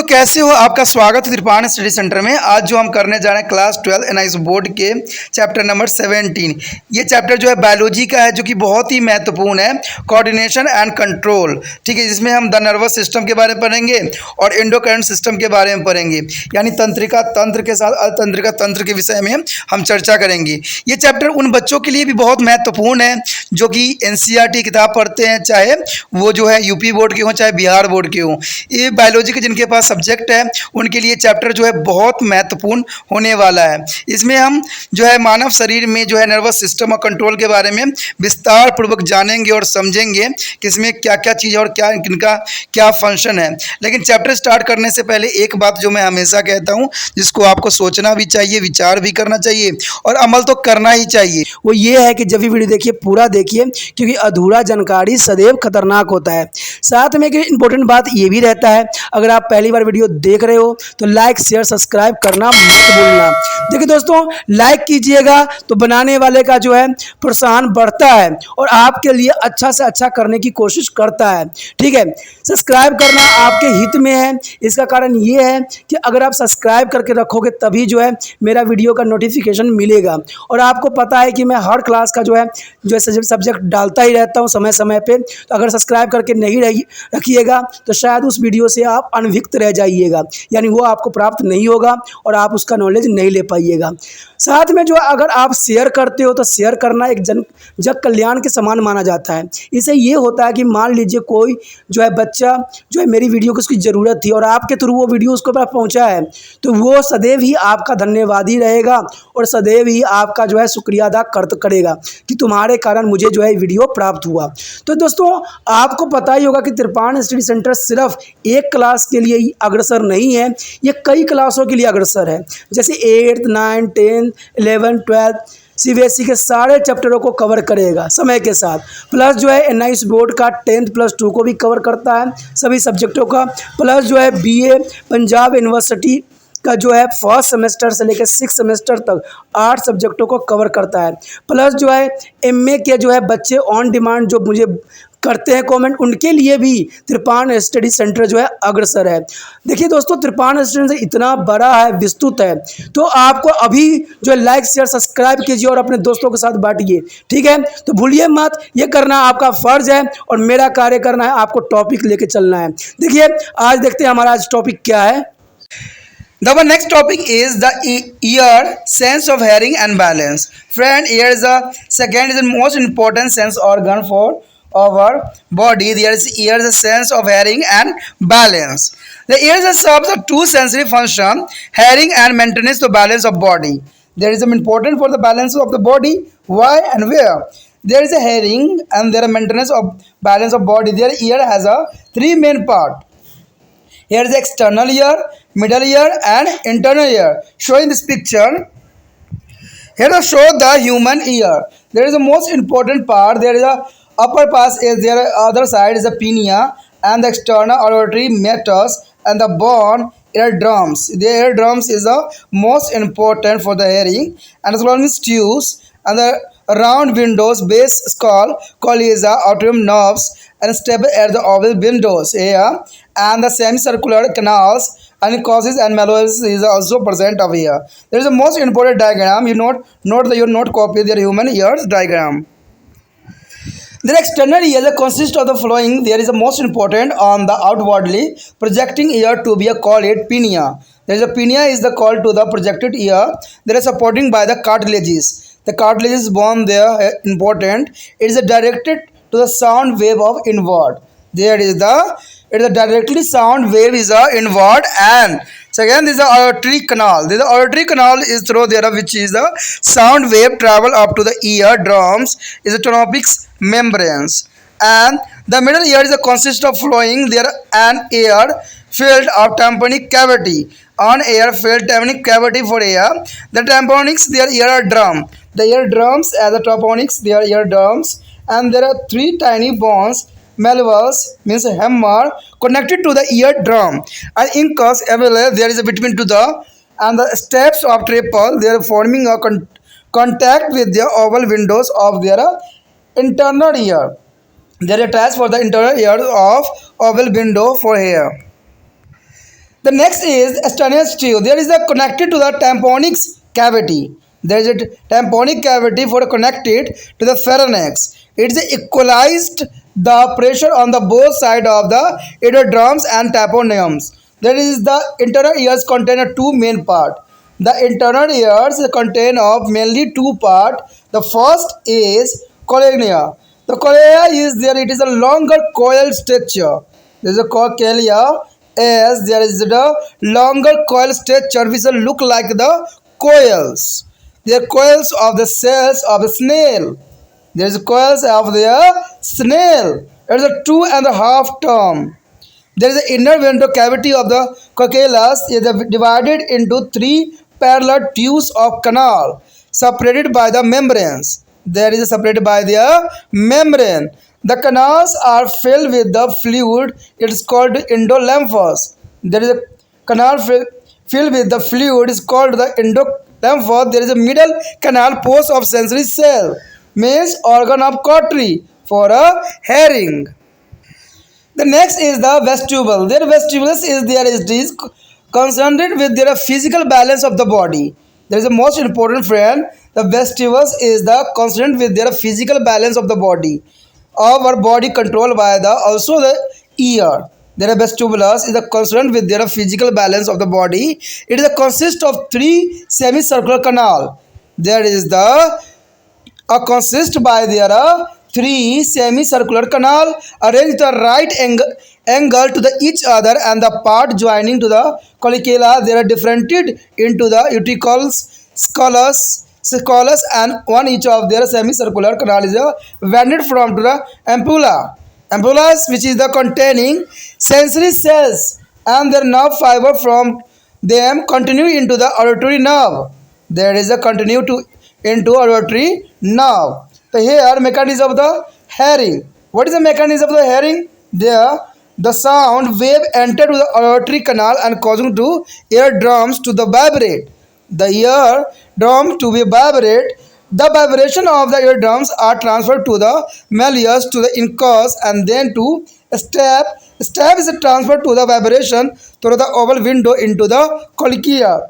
दोस्तों कैसे हो। आपका स्वागत है त्रिपाण स्टडी सेंटर में। आज जो हम करने जा रहे हैं क्लास 12 एनआईएस बोर्ड के चैप्टर नंबर 17। ये चैप्टर जो है बायोलॉजी का है, जो कि बहुत ही महत्वपूर्ण है, कोऑर्डिनेशन एंड कंट्रोल। ठीक है, जिसमें हम द नर्वस सिस्टम के बारे में पढ़ेंगे और एंडोक्राइन सिस्टम के बारे में पढ़ेंगे, यानी तंत्रिका तंत्र के साथ अतंत्रिका तंत्र के विषय में हम चर्चा करेंगे। ये चैप्टर उन बच्चों के लिए भी बहुत महत्वपूर्ण है जो कि एनसीईआरटी किताब पढ़ते हैं, चाहे वो जो है यूपी बोर्ड के हों चाहे बिहार बोर्ड के हों। ये बायोलॉजी के जिनके पास सब्जेक्ट है उनके लिए चैप्टर जो है बहुत महत्वपूर्ण होने वाला है। इसमें हम जो है मानव शरीर में जो है नर्वस सिस्टम और कंट्रोल के बारे में विस्तार पूर्वक जानेंगे और समझेंगे कि इसमें क्या क्या चीज़ और क्या इनका क्या फंक्शन है। लेकिन चैप्टर स्टार्ट करने से पहले एक बात जो मैं हमेशा कहता हूँ, जिसको आपको सोचना भी चाहिए, विचार भी करना चाहिए और अमल तो करना ही चाहिए, वो ये है कि जब भी वीडियो देखिए पूरा देखिए, क्योंकि अधूरा जानकारी सदैव खतरनाक होता है। साथ में एक इम्पोर्टेंट बात ये भी रहता है, अगर आप पहली बार वीडियो देख रहे हो तो लाइक शेयर सब्सक्राइब करना मत भूलना। देखिए दोस्तों, लाइक कीजिएगा तो बनाने वाले का जो है प्रोत्साहन बढ़ता है और आपके लिए अच्छा से अच्छा करने की कोशिश करता है। ठीक है, सब्सक्राइब करना आपके हित में है। इसका कारण ये है कि अगर आप सब्सक्राइब करके रखोगे तभी जो है मेरा वीडियो का नोटिफिकेशन मिलेगा। और आपको पता है कि मैं हर क्लास का जो है सब्जेक्ट डालता ही रहता हूँ समय समय पे। तो अगर सब्सक्राइब करके नहीं रखिएगा तो शायद उस वीडियो से आप अनभिज्ञ रह जाइएगा, यानी वो आपको प्राप्त नहीं होगा और आप उसका नॉलेज नहीं ले पाइएगा। साथ में जो अगर आप शेयर करते हो तो शेयर करना एक जग कल्याण के समान माना जाता है। इससे ये होता है कि मान लीजिए कोई जो है बच्चा जो है मेरी वीडियो को उसकी ज़रूरत थी और आपके थ्रू वो वीडियो उसको पास पहुँचा है, तो वो सदैव ही आपका धन्यवादी रहेगा और सदैव ही आपका जो है शुक्रिया अदा करेगा कि तुम्हारे कारण मुझे जो है वीडियो प्राप्त हुआ। तो दोस्तों, आपको पता ही होगा कि त्रिपाण स्टडी सेंटर सिर्फ एक क्लास के लिए ही अग्रसर नहीं है, ये कई क्लासों के लिए अग्रसर है। जैसे 8th 9th 10th 11th 12th CBSE के सारे चैप्टरों को कवर करेगा समय के साथ। प्लस जो है एनआईएस बोर्ड का 10th+2 को भी कवर करता है, सभी सब्जेक्टों का। प्लस जो है बीए पंजाब यूनिवर्सिटी का जो है फर्स्ट सेमेस्टर से लेकर 6th सेमेस्टर तक 8 सब्जेक्टों को कवर करता है। प्लस जो है एमए के जो है बच्चे ऑन डिमांड जो मुझे करते हैं कमेंट, उनके लिए भी त्रिपाण स्टडी सेंटर जो है अग्रसर है। देखिए दोस्तों, त्रिपाण स्टडी सेंटर इतना बड़ा है, विस्तृत है, तो आपको अभी जो है लाइक शेयर सब्सक्राइब कीजिए और अपने दोस्तों के साथ बांटिए। ठीक है, तो भूलिए मत, ये करना आपका फर्ज है और मेरा कार्य करना है आपको टॉपिक लेके चलना है। देखिए आज देखते हैं हमारा आज टॉपिक क्या है। The next topic is the ear, sense of hearing and balance. Friend, ear is the second is the most important sense organ for our body. There is ear, the sense of hearing and balance. The ear serves a two sensory function: hearing and maintenance the balance of body. There is important for the balance of the body. Why and where? There is a hearing and there is maintenance of balance of body. Their ear has a three main part. Here is the external ear, middle ear and internal ear. Showing this picture, here to show the human ear. There is the most important part. There is a upper part is there, other side is the pinea and the external auditory meatus and the bone eardrums. The eardrums is the most important for the hearing, and the following stews and the round windows base skull colliza atrium nerves and stable at the oval windows here, and the semicircular canals and causes and malleus is also present over here. There is a most important diagram. You note your note copy their human ears diagram. The external ear consists of the following. There is a most important on the outwardly projecting ear to be called it pinea. There is a pinea is the call to the projected ear. There is supporting by the cartilages. The cartilages bone there important. It is directed to the sound wave of inward. There is it is a directly sound wave is a inward, and second is the auditory canal. The auditory canal is through there, which is the sound wave travel up to the ear drums is the tropics membranes, and the middle ear is a consist of flowing there an air filled of tympanic cavity. On air filled tympanic cavity for air, the tympanics their ear drum. The ear drums as the tympanics their ear drums, and there are three tiny bones. Malleus means hammer connected to the eardrum, and incus available there is a between to the and the steps of triple they are forming a contact with the oval windows of their internal ear. They are attached for the internal ear of oval window for hair. The next is extraneous tube. There is a connected to the tympanic cavity. There is a tympanic cavity for connected to the pharynx. It is equalized the pressure on the both side of the eardrums and tympaniums. There is the internal ears contain a two main part. The internal ears contain of mainly two part. The first is cochlea. The cochlea is there. It is a longer coil structure. There is a cochlea as there is the longer coil structure which will look like the coils. They are coils of the cells of a snail. There is coils of the snail. It is a 2.5 term. There is the inner ventral cavity of the cochlea is divided into three parallel tubes of canal separated by the membranes. There is separated by the membrane. The canals are filled with the fluid. It is called endolymphos. There is a canal filled with the fluid is called the endolymphos. There is a middle canal post of sensory cell, means organ of cautery for a hearing. The next is the vestibule. Their vestibulus is there is concerned with their physical balance of the body. There is a most important friend. The vestibulus is the concerned with their physical balance of the body. Our body controlled by the also the ear. Their vestibulus is the concerned with their physical balance of the body. It is a consist of three semicircular canal. There is the consist by there are three semicircular canal arranged the right angle to the each other, and the part joining to the collicula they are differentiated into the utricules, scholus, and one each of their semicircular canal is vended from to the ampulla. Ampullas, which is the containing sensory cells, and their nerve fiber from them continue into the auditory nerve. There is a continue to into auditory nerve. The hair mechanism of the hearing. What is the mechanism of the hearing? There, the sound wave enter to the auditory canal and causing to eardrums to the vibrate. The eardrum to be vibrate. The vibration of the eardrums are transferred to the malleus to the incus and then to step. Step is transferred to the vibration through the oval window into the cochlea,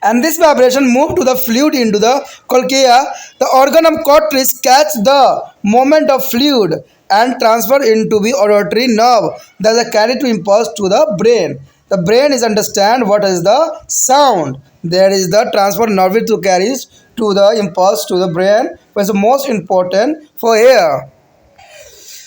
and this vibration move to the fluid into the cochlea. The organ of cautery catch the movement of fluid and transfer into the auditory nerve that is carried to impulse to the brain. The brain is understand what is the sound. There is the transfer nerve to carries to the impulse to the brain, which is most important for here.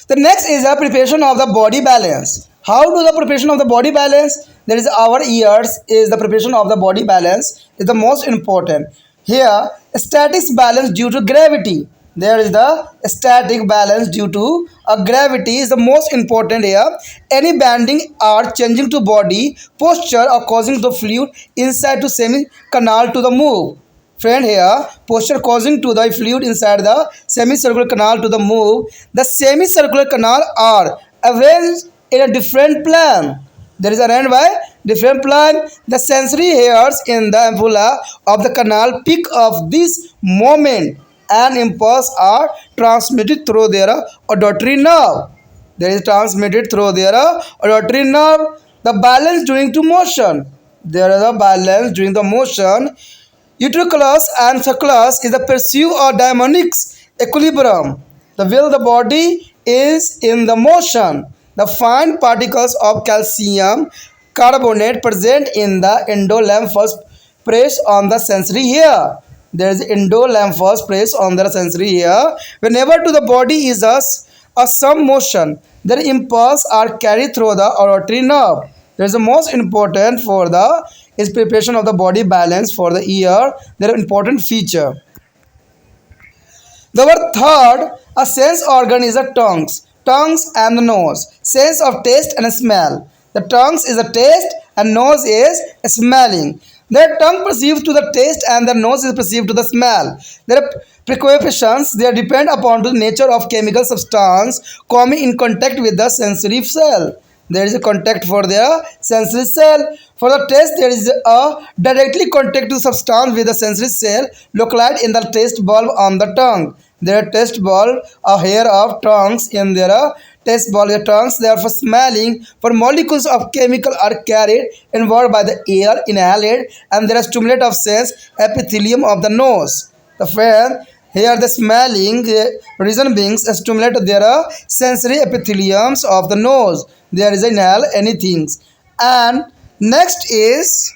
The next is the preparation of the body balance. How do the preparation of the body balance? There is our ears is the preparation of the body balance is the most important. Here, static balance due to gravity. There is the static balance due to a gravity is the most important here. Any bending or changing to body posture or causing the fluid inside to semi canal to the move. Friend, here posture causing to the fluid inside the semicircular canal to the move. The semicircular canal are arranged in a different plan. There is arranged by different plan. The sensory hairs in the ampulla of the canal pick up this moment and impulse are transmitted through their auditory nerve. There is transmitted through their auditory nerve. The balance during to motion. There is a balance during the motion. Utriculus and sulcus is the pursuit of dynamic equilibrium. The will the body is in the motion. The fine particles of calcium carbonate present in the endolymphus press on the sensory hair. There is endolymphus press on the sensory hair. Whenever to the body is a some motion, their impulse are carried through the auditory nerve. There is the most important for the is preparation of the body balance for the ear. Their important feature. The third, a sense organ is the tongues and the nose. Sense of taste and smell. The tongues is a taste and nose is smelling. Their tongue perceives to the taste and the nose is perceived to the smell. Their preoccupations they depend upon the nature of chemical substance coming in contact with the sensory cell. There is a contact for their sensory cell. For the taste, there is a directly contact to substance with the sensory cell localized in the taste bulb on the tongue. Their taste bulb, a hair of tongues in their taste bulb tongues. Therefore, smelling for molecules of chemical are carried inward by the air, inhaled, and there are stimulate of sense epithelium of the nose. The friend here the smelling reason being stimulate their sensory epitheliums of the nose. There is inhale anything. And next is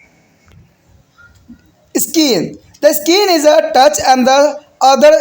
skin. The skin is a touch and the other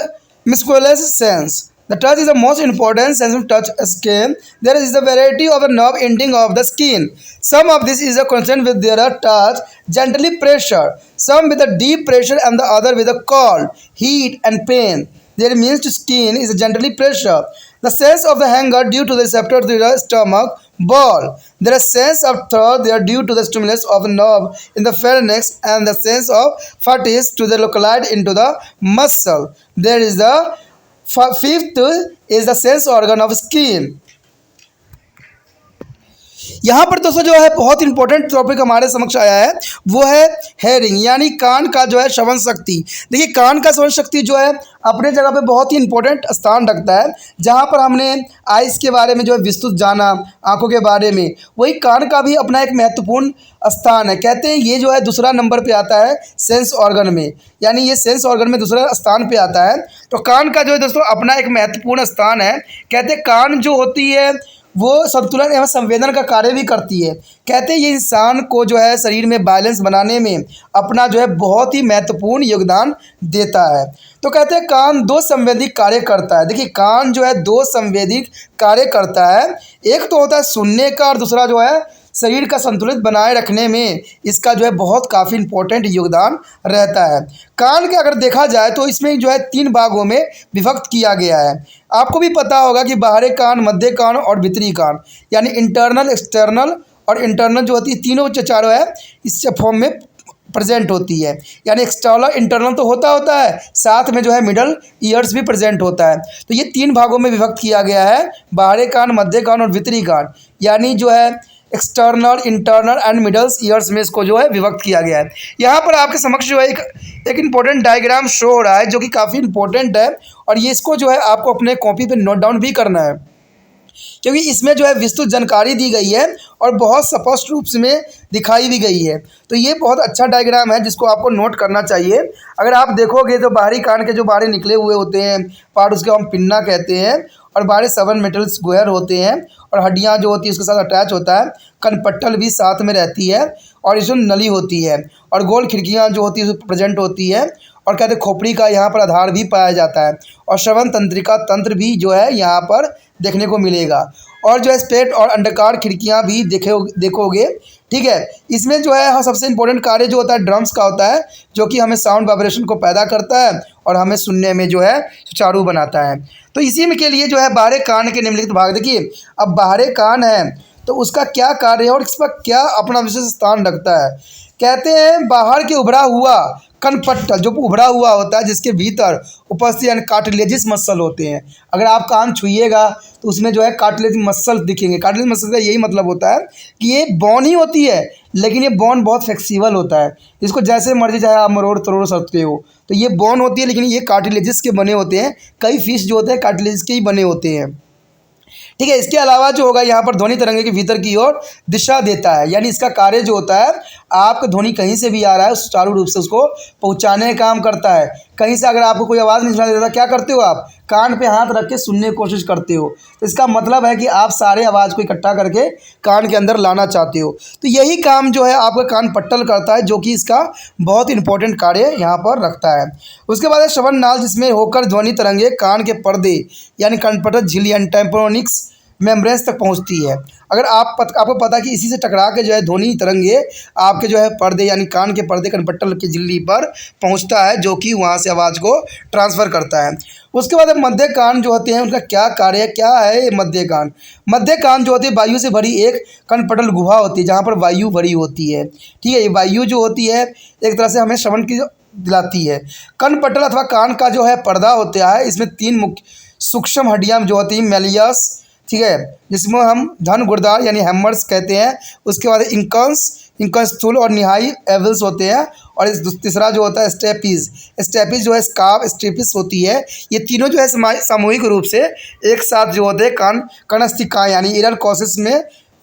musculous sense. The touch is the most important sense of touch skin. There is a variety of the nerve ending of the skin. Some of this is a concerned with their touch, gently pressure. Some with a deep pressure and the other with a cold, heat and pain. There means to skin is a gently pressure. The sense of the hunger due to the receptor to the stomach ball. There is sense of thirst they are due to the stimulus of the nerve in the pharynx and the sense of fatigue to the localized into the muscle. There is the fifth is the sense organ of skin. यहाँ पर दोस्तों जो है बहुत important topic हमारे समक्ष आया है वो है हेयरिंग यानी कान का जो है श्रवण शक्ति। देखिए कान का श्रवण शक्ति जो है अपने जगह पे बहुत ही इंपॉर्टेंट स्थान रखता है। जहाँ पर हमने आइस के बारे में जो है विस्तृत जाना, आंखों के बारे में, वही कान का भी अपना एक महत्वपूर्ण स्थान है। कहते हैं ये जो है दूसरा नंबर पे आता है सेंस ऑर्गन में, यानी ये सेंस ऑर्गन में दूसरा स्थान पे आता है। तो कान का जो है दोस्तों अपना एक महत्वपूर्ण स्थान है। कहते हैं कान जो होती है वो संतुलन एवं संवेदन का कार्य भी करती है। कहते हैं ये इंसान को जो है शरीर में बैलेंस बनाने में अपना जो है बहुत ही महत्वपूर्ण योगदान देता है। तो कहते हैं कान दो संवेदिक कार्य करता है। देखिए कान जो है दो संवेदिक कार्य करता है, एक तो होता है सुनने का और दूसरा जो है शरीर का संतुलित बनाए रखने में इसका जो है बहुत काफ़ी इंपॉर्टेंट योगदान रहता है। कान के अगर देखा जाए तो इसमें जो है 3 भागों में विभक्त किया गया है। आपको भी पता होगा कि बाहरी कान, मध्य कान और भीतरी कान, यानी इंटरनल, एक्सटर्नल और इंटरनल जो होती है तीनों चारों है इस फॉर्म में प्रेजेंट होती है। यानी एक्सटर्नल इंटरनल तो होता है, साथ में जो है मिडल ईयर्स भी प्रेजेंट होता है। तो ये 3 भागों में विभक्त किया गया है, बाहरी कान, मध्य कान और भीतरी कान, यानी जो है external, internal and middles years में इसको जो है विभक्त किया गया है। यहाँ पर आपके समक्ष जो है एक इम्पोर्टेंट डायग्राम शो हो रहा है जो कि काफ़ी इंपॉर्टेंट है और ये इसको जो है आपको अपने कॉपी पे नोट डाउन भी करना है, क्योंकि इसमें जो है विस्तृत जानकारी दी गई है और बहुत स्पष्ट रूप से में दिखाई भी गई है। तो ये बहुत अच्छा डायग्राम है जिसको आपको नोट करना चाहिए। अगर आप देखोगे तो बाहरी कान के जो बाहरी निकले हुए होते हैं पार्ट उसके हम पिन्ना कहते हैं और बाहरी 7 मेटल्स गोयर होते हैं और हड्डियाँ जो होती है उसके साथ अटैच होता है, कनपट्टल भी साथ में रहती है और इसमें नली होती है और गोल खिड़कियाँ जो होती है प्रेजेंट होती है और कहते हैं खोपड़ी का यहाँ पर आधार भी पाया जाता है और श्रवण तंत्रिका तंत्र भी जो है यहाँ पर देखने को मिलेगा और जो है स्टेट और अंडकार खिड़कियाँ भी देखोगे। ठीक है, इसमें जो है हाँ सबसे इंपॉर्टेंट कार्य जो होता है ड्रम्स का होता है जो कि हमें साउंड वाइब्रेशन को पैदा करता है और हमें सुनने में जो है सुचारू बनाता है। तो इसी में के लिए जो है बाहरी कान के निम्नलिखित भाग देखिए, अब बाहरी कान है तो उसका क्या कार्य है और इस पर क्या अपना विशेष स्थान रखता है। कहते हैं बाहर के उभरा हुआ कनपट्टल जो उभरा हुआ होता है जिसके भीतर उपस्थित यानी कार्टिलेजिस मसल होते हैं। अगर आप कान छुइएगा तो उसमें जो है कार्टिलेज मसल दिखेंगे। कार्टिलेज मसल का यही मतलब होता है कि ये बोन ही होती है लेकिन ये बोन बहुत फ्लेक्सिबल होता है, इसको जैसे मर्जी चाहे आप मरोड़ तरोड़ सकते हो। तो ये बोन होती है लेकिन ये कार्टिलेजिस के बने होते हैं, कई फिश जो होते हैं कार्टिलेजिस के ही बने होते हैं। ठीक है, इसके अलावा जो होगा यहाँ पर ध्वनि तरंगे के भीतर की ओर दिशा देता है, यानी इसका कार्य जो होता है आपका ध्वनि कहीं से भी आ रहा है सुचारू रूप से उसको पहुँचाने का काम करता है। कहीं से अगर आपको कोई आवाज़ नहीं सुनाई देता क्या करते हो आप कान पे हाथ रख के सुनने की कोशिश करते हो, तो इसका मतलब है कि आप सारे आवाज़ को इकट्ठा करके कान के अंदर लाना चाहते हो। तो यही काम जो है आपका कान पट्टल करता है जो कि इसका बहुत इंपॉर्टेंट कार्य यहाँ पर रखता है। उसके बाद है श्रवण नाल जिसमें होकर ध्वनि तरंगे कान के पर्दे यानी कनपट्टल झिल्ली यानी टेम्पोनिक्स मेम्ब्रेन्स तक पहुंचती है। अगर आपको पता है कि इसी से टकरा के जो है ध्वनि तरंगे आपके जो है पर्दे यानी कान के पर्दे कनपट्टल की झिल्ली पर पहुंचता है जो कि वहां से आवाज़ को ट्रांसफ़र करता है। उसके बाद मध्य कान जो होते हैं उनका क्या कार्य क्या है। ये मध्य कान जो होती है वायु से भरी एक कनपट्टल गुहा होती है जहाँ पर वायु भरी होती है। ठीक है, ये वायु जो होती है एक तरह से हमें श्रवण की दिलाती है। कनपट्टल अथवा कान का जो है पर्दा होता है इसमें 3 मुख्य सूक्ष्म हड्डियाँ जो होती हैं मेलियस, ठीक है, जिसमें हम धन गुर्दार यानी हैमर्स कहते हैं। उसके बाद इंकस स्थूल और निहाई एवल्स होते हैं और इस तीसरा जो होता है स्टेपीज। स्टेपीज जो है स्कार्फ स्टेपिस होती है। ये तीनों जो है सामूहिक रूप से एक साथ जो होते हैं कनस्तिकाएँ यानी इनर कॉसेस में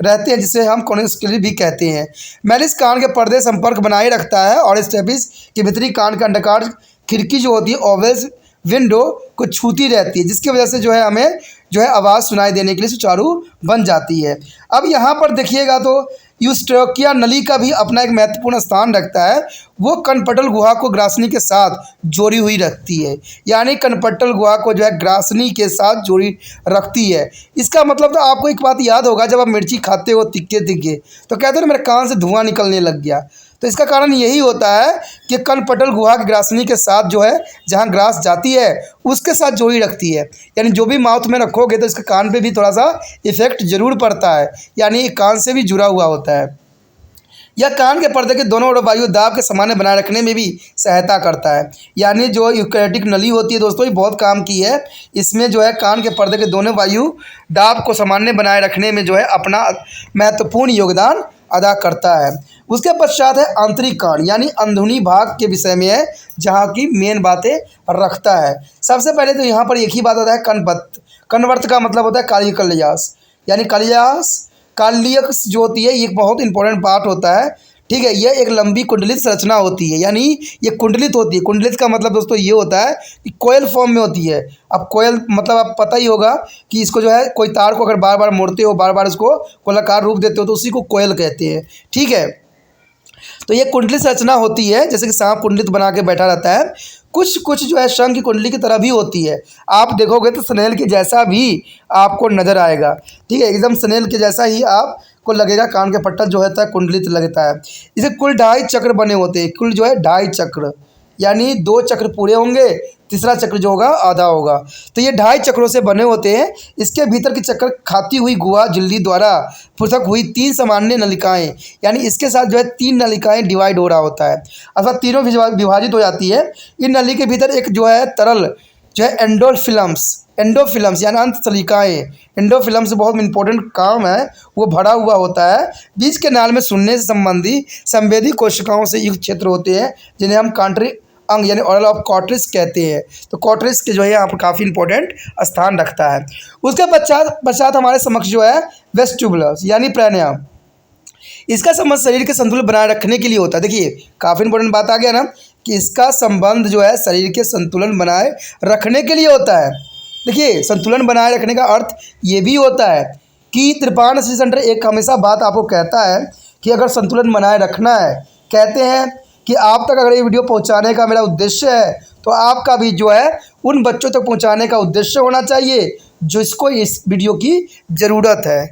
रहते हैं, जिसे हम कॉन्स्क्लेरी भी कहते हैं। मेलिस कान के पर्दे संपर्क बनाए रखता है और स्टेपिस के भीतरी कान का अंडाकार खिड़की जो होती है ओवल्स विंडो को छूती रहती है, जिसकी वजह से जो है हमें जो है आवाज़ सुनाई देने के लिए सुचारू बन जाती है। अब यहाँ पर देखिएगा तो यूस्ट्रोकिया नली का भी अपना एक महत्वपूर्ण स्थान रखता है। वो कनपटल गुहा को ग्रासनी के साथ जोड़ी हुई रखती है, यानी कनपटल गुहा को जो है ग्रासनी के साथ जोड़ी रखती है। इसका मतलब तो आपको एक बात याद होगा, जब आप मिर्ची खाते हो तिक्के तिक्के तो कहते हैं मेरे कान से धुआं निकलने लग गया। तो इसका कारण यही होता है कि कनपटल गुहा की ग्रासनी के साथ जो है जहाँ ग्रास जाती है उसके साथ जोड़ी रखती है, यानी जो भी माउथ में रखोगे तो इसके कान पे भी थोड़ा सा इफेक्ट जरूर पड़ता है, यानी ये कान से भी जुड़ा हुआ होता है। यह कान के पर्दे के दोनों ओर वायु दाब के सामान्य बनाए रखने में भी सहायता करता है, यानी जो यूकैरियोटिक नली होती है दोस्तों ये बहुत काम की है। इसमें जो है कान के पर्दे के दोनों वायु दाब को सामान्य बनाए रखने में जो है अपना महत्वपूर्ण योगदान अदा करता है। उसके पश्चात है आंतरिक कान, यानी अंदरूनी भाग के विषय में है, जहाँ की मेन बातें रखता है। सबसे पहले तो यहाँ पर एक ही बात होता है कनवर्त। कनवर्त का मतलब होता है काली कलियास, यानी कालियस जो होती है ये बहुत इंपॉर्टेंट पार्ट होता है। ठीक है, यह एक लंबी कुंडलित संरचना होती है, यानी ये कुंडलित होती है। कुंडलित का मतलब दोस्तों ये होता है कि कोयल फॉर्म में होती है। अब कोयल मतलब आप पता ही होगा कि इसको जो है कोई तार को अगर बार बार मोड़ते हो, बार बार इसको गोलाकार रूप देते हो तो उसी को कोयल कहते हैं। ठीक है, तो ये कुंडलित संरचना होती है, जैसे कि सांप कुंडलित बना के बैठा रहता है। कुछ कुछ जो है शंख की कुंडली की तरह भी होती है। आप देखोगे तो स्नेल के जैसा भी आपको नजर आएगा। ठीक है, एकदम स्नेल के जैसा ही आपको लगेगा। कान के पट्टा जो होता है कुंडलित लगता है। इसे कुल 2.5 चक्र बने होते हैं। कुल जो है 2.5 चक्र, यानी 2 चक्र पूरे होंगे, तीसरा चक्र जो होगा आधा होगा। तो ये 2.5 चक्रों से बने होते हैं। इसके भीतर की चक्र खाती हुई गुहा झिल्ली द्वारा पृथक हुई 3 सामान्य नलिकाएं, यानी इसके साथ जो है 3 नलिकाएं डिवाइड हो रहा होता है, अथवा तीनों विभाजित हो जाती है। इन नली के भीतर एक जो है तरल जो है एंडोफिलम्स यानी अंत तलिकाएँ, एंडोफिलम्स बहुत इंपॉर्टेंट काम है, वो भरा हुआ होता है। बीच के नाल में सुनने से संबंधी संवेदी कोशिकाओं से युक्त क्षेत्र होते हैं, जिन्हें हम कांट्री अंग यानी ऑरल ऑफ कॉर्टेक्स कहते हैं। तो कॉर्टेक्स के जो है यहाँ पर काफ़ी इंपॉर्टेंट स्थान रखता है। उसके पश्चात हमारे समक्ष जो है वेस्टिबुलस यानी प्राणायाम। इसका संबंध शरीर के संतुलन बनाए रखने के लिए होता है। देखिए काफ़ी इंपॉर्टेंट बात आ गया ना कि इसका संबंध जो है शरीर के संतुलन बनाए रखने के लिए होता है। देखिए संतुलन बनाए रखने का अर्थ ये भी होता है कि त्रिपाण स्त्री सेंटर एक हमेशा बात आपको कहता है कि अगर संतुलन बनाए रखना है, कहते हैं कि आप तक अगर ये वीडियो पहुंचाने का मेरा उद्देश्य है तो आपका भी जो है उन बच्चों तक पहुंचाने का उद्देश्य होना चाहिए जिसको इस वीडियो की ज़रूरत है,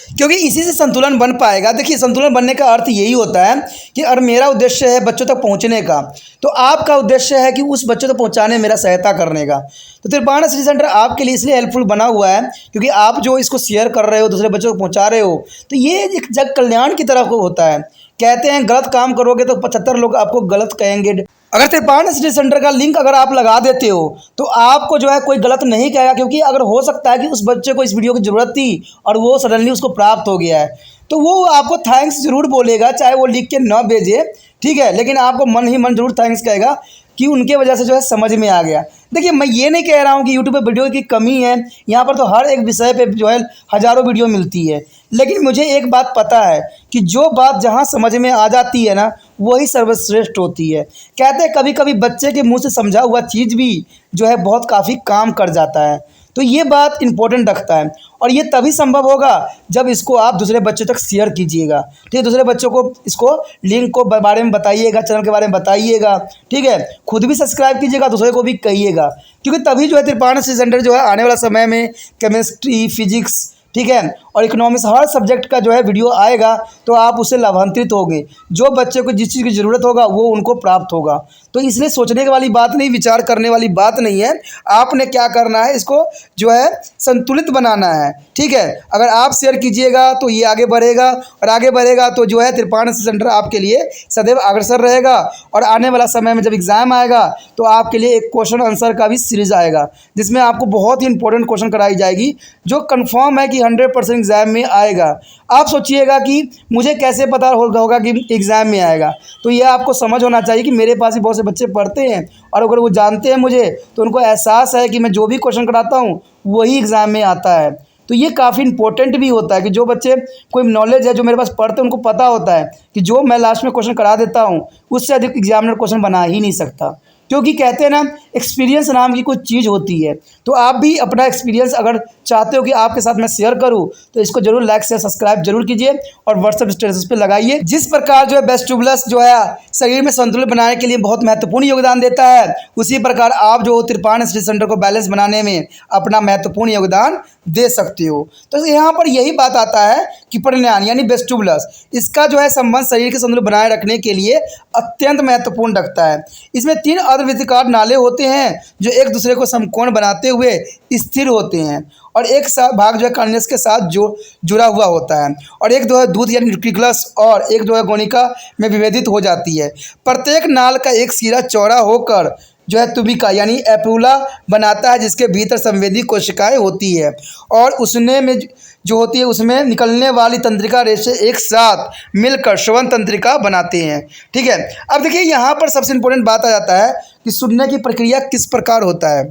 क्योंकि इसी से संतुलन बन पाएगा। देखिए संतुलन बनने का अर्थ यही होता है कि अगर मेरा उद्देश्य है बच्चों तक पहुंचने का, तो आपका उद्देश्य है कि उस बच्चों तक पहुंचाने में मेरा सहायता करने का। तो त्रिपाण स्त्री सेंटर आपके लिए इसलिए हेल्पफुल बना हुआ है क्योंकि आप जो इसको शेयर कर रहे हो, दूसरे बच्चों को पहुँचा रहे हो, तो ये एक जग कल्याण की तरफ होता है। कहते हैं गलत काम करोगे तो 75 लोग आपको गलत कहेंगे। अगर त्रिपाण स्त्री सेंटर का लिंक अगर आप लगा देते हो तो आपको जो है कोई गलत नहीं कहेगा, क्योंकि अगर हो सकता है कि उस बच्चे को इस वीडियो की ज़रूरत थी और वो सडनली उसको प्राप्त हो गया है, तो वो आपको थैंक्स ज़रूर बोलेगा, चाहे वो लिख के न भेजे। ठीक है, लेकिन आपको मन ही मन ज़रूर थैंक्स कहेगा कि उनके वजह से जो है समझ में आ गया। देखिए मैं ये नहीं कह रहा हूँ कि यूट्यूब पे वीडियो की कमी है, यहाँ पर तो हर एक विषय पे जो है हज़ारों वीडियो मिलती है, लेकिन मुझे एक बात पता है कि जो बात जहाँ समझ में आ जाती है ना वही सर्वश्रेष्ठ होती है। कहते हैं कभी कभी बच्चे के मुंह से समझा हुआ चीज़ भी जो है बहुत काफ़ी काम कर जाता है। तो ये बात इंपॉर्टेंट रखता है और ये तभी संभव होगा जब इसको आप दूसरे बच्चों तक शेयर कीजिएगा। ठीक है, दूसरे बच्चों को इसको लिंक को बारे में बताइएगा, चैनल के बारे में बताइएगा। ठीक है, खुद भी सब्सक्राइब कीजिएगा, दूसरे को भी कहिएगा, क्योंकि तभी जो है त्रिपाण स्त्री सेंटर जो है आने वाला समय में केमिस्ट्री, फिजिक्स, ठीक है, और इकोनॉमिक्स हर सब्जेक्ट का जो है वीडियो आएगा तो आप उससे लाभान्वित होंगे। जो बच्चे को जिस चीज़ की ज़रूरत होगा वो उनको प्राप्त होगा। तो इसलिए सोचने की वाली बात नहीं, विचार करने वाली बात नहीं है। आपने क्या करना है, इसको जो है संतुलित बनाना है। ठीक है, अगर आप शेयर कीजिएगा तो ये आगे बढ़ेगा, और आगे बढ़ेगा तो जो है त्रिपाण सेंटर आपके लिए सदैव अग्रसर रहेगा। और आने वाला समय में जब एग्ज़ाम आएगा तो आपके लिए एक क्वेश्चन आंसर का भी सीरीज आएगा, जिसमें आपको बहुत ही इंपॉर्टेंट क्वेश्चन कराई जाएगी, जो कंफर्म है कि 100% एग्ज़ाम में आएगा। आप सोचिएगा कि मुझे कैसे पता होगा कि एग्ज़ाम में आएगा, तो ये आपको समझ होना चाहिए कि मेरे पास भी बहुत से बच्चे पढ़ते हैं, और अगर वो जानते हैं मुझे तो उनको एहसास है कि मैं जो भी क्वेश्चन कराता हूँ वही एग्ज़ाम में आता है। तो ये काफ़ी इंपॉर्टेंट भी होता है कि जो बच्चे कोई नॉलेज है, जो मेरे पास पढ़ते हैं, उनको पता होता है कि जो मैं लास्ट में क्वेश्चन करा देता हूँ उससे अधिक एग्जामिनर क्वेश्चन बना ही नहीं सकता। क्योंकि कहते हैं ना, एक्सपीरियंस नाम की कोई चीज़ होती है। तो आप भी अपना एक्सपीरियंस अगर चाहते हो कि आपके साथ मैं शेयर करूं, तो इसको जरूर लाइक शेयर सब्सक्राइब जरूर कीजिए और व्हाट्सएप स्टेटस पे लगाइए। जिस प्रकार जो है वेजिटेबल्स जो है शरीर में संतुलन बनाने के लिए बहुत महत्वपूर्ण योगदान देता है, उसी प्रकार आप जो त्रिपाण सेंटर को बैलेंस बनाने में अपना महत्वपूर्ण योगदान दे सकते हो। तो यहाँ पर यही बात आता है कि प्रण्यान यानी वेजिटेबल्स, इसका जो है संबंध शरीर के संतुलन बनाए रखने के लिए अत्यंत महत्वपूर्ण रखता है। इसमें 3 अर्धवृत्ताकार नाले होते हैं जो एक दूसरे को समकोण बनाते हुए स्थिर होते हैं, और एक भाग जो है कार्नियस के साथ जुड़ा हुआ होता है, और एक जो है दूध यानी न्यूक्लियस और एक जो है गोनिका में विभेदित हो जाती है। प्रत्येक नाल का एक सिरा चौड़ा होकर जो है तुबिका यानी एप्यूला बनाता है, जिसके भीतर संवेदी कोशिकाएं होती है, और उसने में जो होती है उसमें निकलने वाली तंत्रिका रेशे एक साथ मिलकर श्रवण तंत्रिका बनाते हैं। ठीक है, अब देखिए यहाँ पर सबसे इंपॉर्टेंट बात आ जाता है कि सुनने की प्रक्रिया किस प्रकार होता है।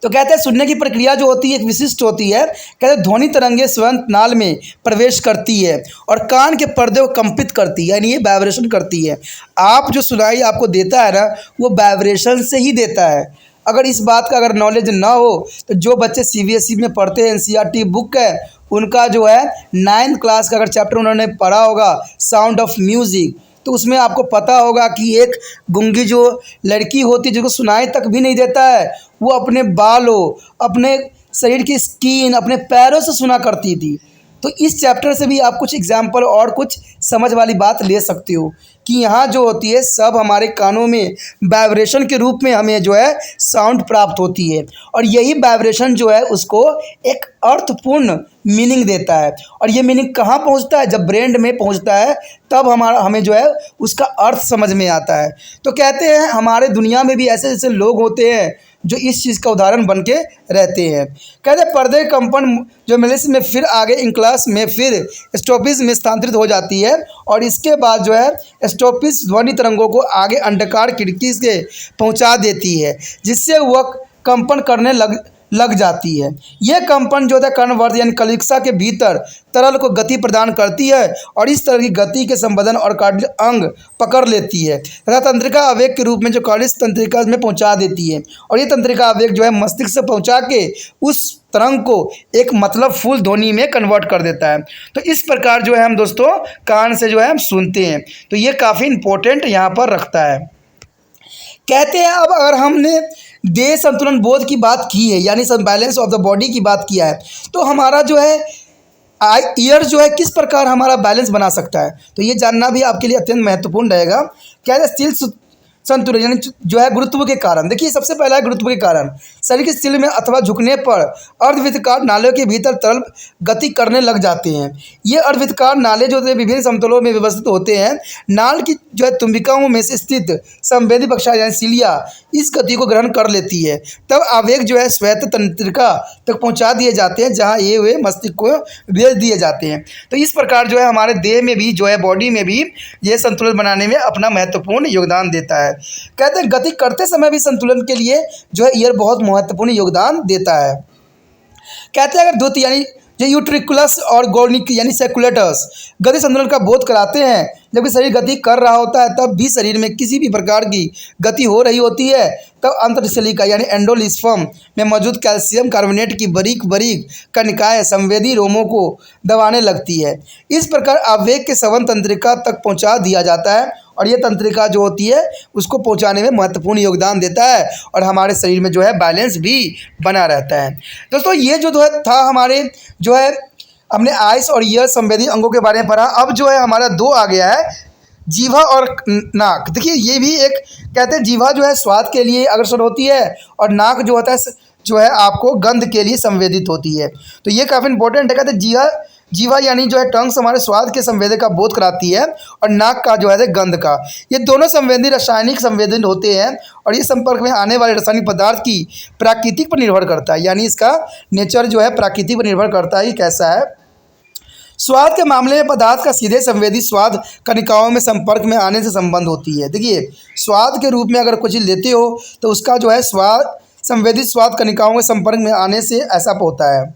तो कहते हैं सुनने की प्रक्रिया जो होती है एक विशिष्ट होती है। कहते हैं ध्वनि तरंगे स्वयं नाल में प्रवेश करती है और कान के पर्दे को कंपित करती है, यानी ये वाइब्रेशन करती है। आप जो सुनाई आपको देता है ना, वो वाइब्रेशन से ही देता है। अगर इस बात का अगर नॉलेज ना हो तो जो बच्चे CBSE में पढ़ते हैं, NCERT बुक है उनका जो है 9th क्लास का अगर चैप्टर उन्होंने पढ़ा होगा साउंड ऑफ म्यूज़िक, तो उसमें आपको पता होगा कि एक गूंगी जो लड़की होती है जिसको सुनाई तक भी नहीं देता है, वो अपने बालों, अपने शरीर की स्किन, अपने पैरों से सुना करती थी। तो इस चैप्टर से भी आप कुछ एग्जाम्पल और कुछ समझ वाली बात ले सकते हो कि यहाँ जो होती है सब हमारे कानों में वाइब्रेशन के रूप में हमें जो है साउंड प्राप्त होती है, और यही वाइब्रेशन जो है उसको एक अर्थपूर्ण मीनिंग देता है। और ये मीनिंग कहाँ पहुँचता है, जब ब्रेन में पहुँचता है तब हमें जो है उसका अर्थ समझ में आता है। तो कहते हैं हमारे दुनिया में भी ऐसे ऐसे लोग होते हैं जो इस चीज़ का उदाहरण बन के रहते हैं। कहते हैं पर्दे कंपन जो मेलिस में फिर आगे इंक्लास में फिर स्टॉपिस में स्थानांतरित हो जाती है, और इसके बाद जो है स्टॉपिस ध्वनि तरंगों को आगे अंडाकार खिड़की से पहुंचा देती है, जिससे वह कंपन करने लग जाती है। यह कंपन जो है कर्णवर्ध यानी कलिक्सा के भीतर तरल को गति प्रदान करती है, और इस तरह की गति के संबंधन और कार्डियल अंग पकड़ लेती है तथा तंत्रिका आवेग के रूप में जो कार्डियस तंत्रिका में पहुंचा देती है, और ये तंत्रिका आवेग जो है मस्तिष्क से पहुंचा के उस तरंग को एक मतलब फुल ध्वनि में कन्वर्ट कर देता है। तो इस प्रकार जो है हम दोस्तों कान से जो है हम सुनते हैं। तो ये काफ़ी इंपॉर्टेंट यहाँ पर रखता है। कहते हैं अब अगर हमने देह संतुलन बोध की बात की है, यानी बैलेंस ऑफ द बॉडी की बात किया है, तो हमारा जो है ईयर जो है किस प्रकार हमारा बैलेंस बना सकता है, तो ये जानना भी आपके लिए अत्यंत महत्वपूर्ण रहेगा। क्या है स्थिर संतुलन यानी जो है गुरुत्व के कारण। देखिए सबसे पहला है गुरुत्व के कारण। शरीर की स्थिति में अथवा झुकने पर अर्धवृत्ताकार नालों के भीतर तरल गति करने लग जाते हैं। ये अर्धवृत्ताकार नाले जो है विभिन्न समतलों में व्यवस्थित होते हैं। नाल की जो है तुम्बिकाओं में से स्थित संवेदी बक्षा यानी सिलिया इस गति को ग्रहण कर लेती है। तब आवेग जो है श्वेत तंत्रिका तक पहुँचा दिए जाते हैं, जहाँ ये हुए मस्तिष्क को भेज दिए जाते हैं। तो इस प्रकार जो है हमारे देह में भी जो है बॉडी में भी ये संतुलन बनाने में अपना महत्वपूर्ण योगदान देता है। कहते हैं गति करते समय भी संतुलन के लिए जो है ईयर बहुत महत्वपूर्ण योगदान देता है। कहते हैं अगर धुत यानी जो यूट्रिकुलस और गोर्निक यानी सेकुलेटस गति संतुलन का बोध कराते हैं, जबकि शरीर गति कर रहा होता है तब भी शरीर में किसी भी प्रकार की गति हो रही होती है, तब अंतरशिलिका यानी एंडोलिस्फम में मौजूद कैल्शियम कार्बोनेट की बारीक बारीक कणिकाएं संवेदी रोमों को दबाने लगती है। इस प्रकार आवेग के श्रवण तंत्रिका तक पहुंचा दिया जाता है, और ये तंत्रिका जो होती है उसको पहुंचाने में महत्वपूर्ण योगदान देता है, और हमारे शरीर में जो है बैलेंस भी बना रहता है। दोस्तों ये जो था हमारे जो है हमने आइस और ईयर संवेदी अंगों के बारे में पढ़ा। अब जो है हमारा 2 आ गया है जीवा और नाक, देखिए ये भी एक कहते हैं, जीवा जो है स्वाद के लिए अग्रसर होती है और नाक जो होता है जो है आपको गंध के लिए संवेदित होती है। तो ये काफ़ी इंपॉर्टेंट है। कहते हैं जीवा जीवा यानी जो है टंग्स हमारे स्वाद के संवेदक का बोध कराती है और नाक का जो है गंध का। ये दोनों संवेदी रासायनिक संवेदन होते हैं और ये संपर्क में आने वाले रासायनिक पदार्थ की प्राकृतिक पर निर्भर करता है, यानी इसका नेचर जो है प्राकृतिक पर निर्भर करता है, ये कैसा है। स्वाद के मामले में पदार्थ का सीधे संवेदी स्वाद कणिकाओं में संपर्क में आने से संबंध होती है। देखिए स्वाद के रूप में अगर कुछ लेते हो तो उसका जो है स्वाद संवेदी स्वाद कणिकाओं के संपर्क में आने से ऐसा होता है,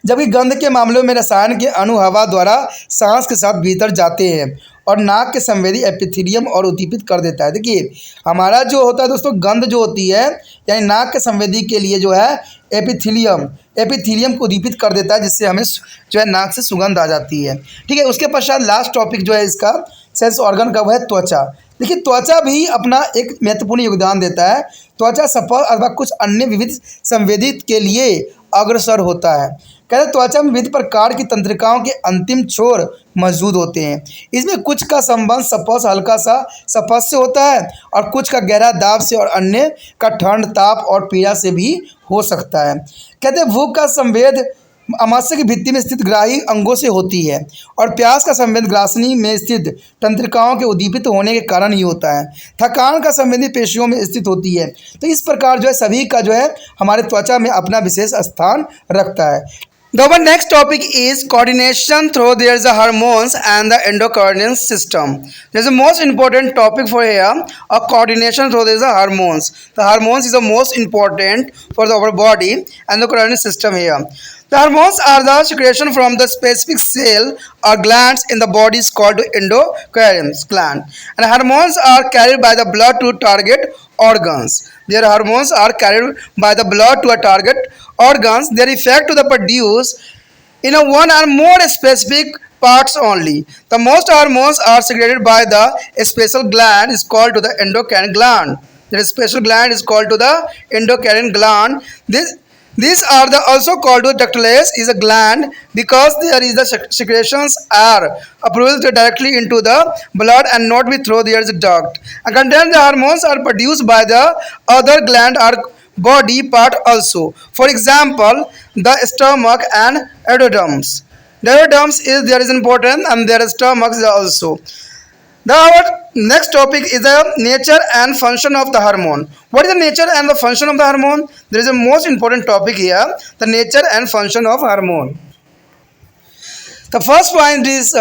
जबकि गंध के मामलों में रसायन के अणु हवा द्वारा सांस के साथ भीतर जाते हैं और नाक के संवेदी एपिथेलियम और उद्दीपित कर देता है। देखिए हमारा जो होता है दोस्तों गंध जो होती है यानी नाक के संवेदी के लिए जो है एपिथेलियम को उद्दीपित कर देता है, जिससे हमें जो है नाक से सुगंध आ जाती है। ठीक है, उसके पश्चात लास्ट टॉपिक जो है इसका सेंस ऑर्गन का वो है त्वचा। देखिए त्वचा भी अपना एक महत्वपूर्ण योगदान देता है। त्वचा सफल अथवा कुछ अन्य विविध संवेदित के लिए अग्रसर होता है। कहते हैं त्वचा में विविध प्रकार की तंत्रिकाओं के अंतिम छोर मौजूद होते हैं। इसमें कुछ का संबंध स्पर्श हल्का सा स्पर्श से होता है और कुछ का गहरा दाब से और अन्य का ठंड ताप और पीड़ा से भी हो सकता है। कहते हैं भूख का संवेद अमाशय की भित्ति में स्थित ग्राही अंगों से होती है और प्यास का संवेद ग्रासनी में स्थित तंत्रिकाओं के उद्दीपित होने के कारण ही होता है। थकान का संवेदी पेशियों में स्थित होती है। तो इस प्रकार जो है सभी का जो है हमारे त्वचा में अपना विशेष स्थान रखता है। The next topic is coordination through there's a hormones and the endocrine system. There's a most important topic for here, a coordination through there's a hormones. The hormones is the most important for our body and the endocrine system here. The hormones are the secretion from the specific cell or glands in the body is called endocrine gland. And hormones are carried by the blood to target organs. Their hormones are carried by the blood to a target organs. Their effect to the produce in a one or more specific parts only. The most hormones are secreted by the special gland is called to the endocrine gland. The special gland is called to the endocrine gland. These are the also called to ductless is a gland because there is the secretions are approved directly into the blood and not be through there is a duct. And contain the hormones are produced by the other gland or body part also. For example, the stomach and eroderms. The eroderms is there is important and their stomach is also. Our next topic is the nature and function of the hormone. What is the nature and the function of the hormone? There is a most important topic here, the nature and function of hormone. The first point is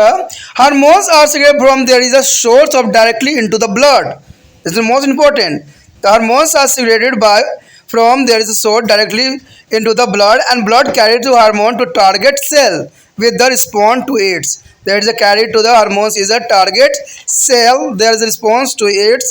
hormones are secreted from there is a source of directly into the blood. This is the most important. The hormones are secreted by from there is a source directly into the blood and blood carried to hormone to target cell with the response to it. There is a carried to the hormones is a target cell. There is a response to it,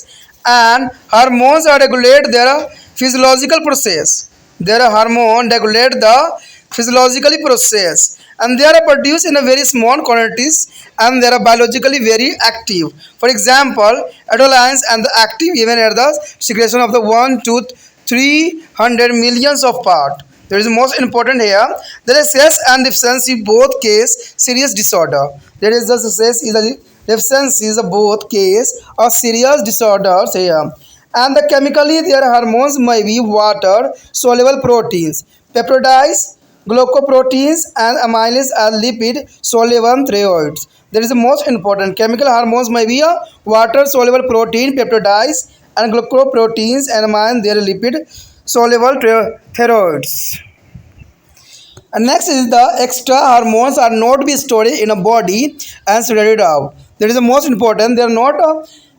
and hormones are regulate their physiological process. Their hormone regulate the physiological process, and they are produced in a very small quantities, and they are biologically very active. For example, adolescents and the active even at the secretion of the 1 to 300 millions of part. There is most important here. There is cess and deficiency both case serious disorder. There is the cess is a deficiency is a both case of serious disorders here. And the chemically their hormones may be water soluble proteins, peptides, glycoproteins, and amylase and lipid soluble steroids. There is the most important chemical hormones may be a water soluble protein, peptides, and glycoproteins, and amylase their lipid soluble steroids. And next is the extra hormones are not be stored in a body and secreted out. That is the most important. They are not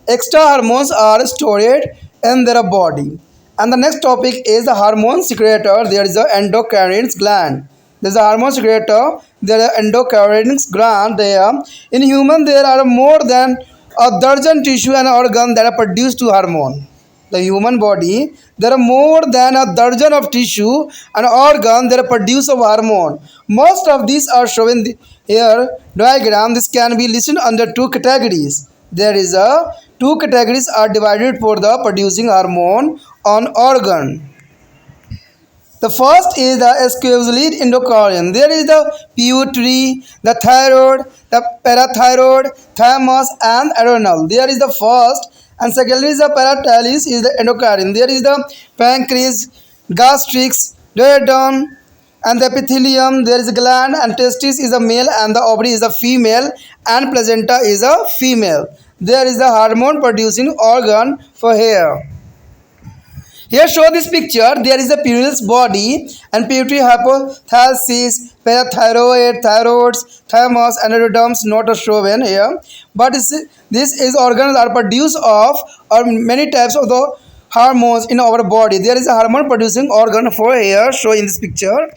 extra hormones are stored in their body. And the next topic is the hormone secretor. There is the endocrine gland. There is a hormone secretor. There is endocrine gland. There in human there are more than a dozen tissue and organ that are produced to hormone. The human body, there are more than a dozen of tissue and organ that produce of hormone. Most of these are shown in the here diagram. This can be listed under two categories. There is a two categories are divided for the producing hormone on organ. The first is the exquisite endocrine. There is the pituitary, the thyroid, the parathyroid, thymus, and adrenal. There is the first, and secondly is the paratilis is the endocrine. There is the pancreas, gastrix, duodenum, and the epithelium. There is a gland, and testis is a male, and the ovary is a female, and placenta is a female. There is the hormone producing organ for hair. Here show this picture. There is a penis body and pituitary, hypothalamus, parathyroid, thyroids, thymus, and adrenals not shown here. But this is organs are produced of or many types of the hormones in our body. There is a hormone producing organ for hair shown in this picture,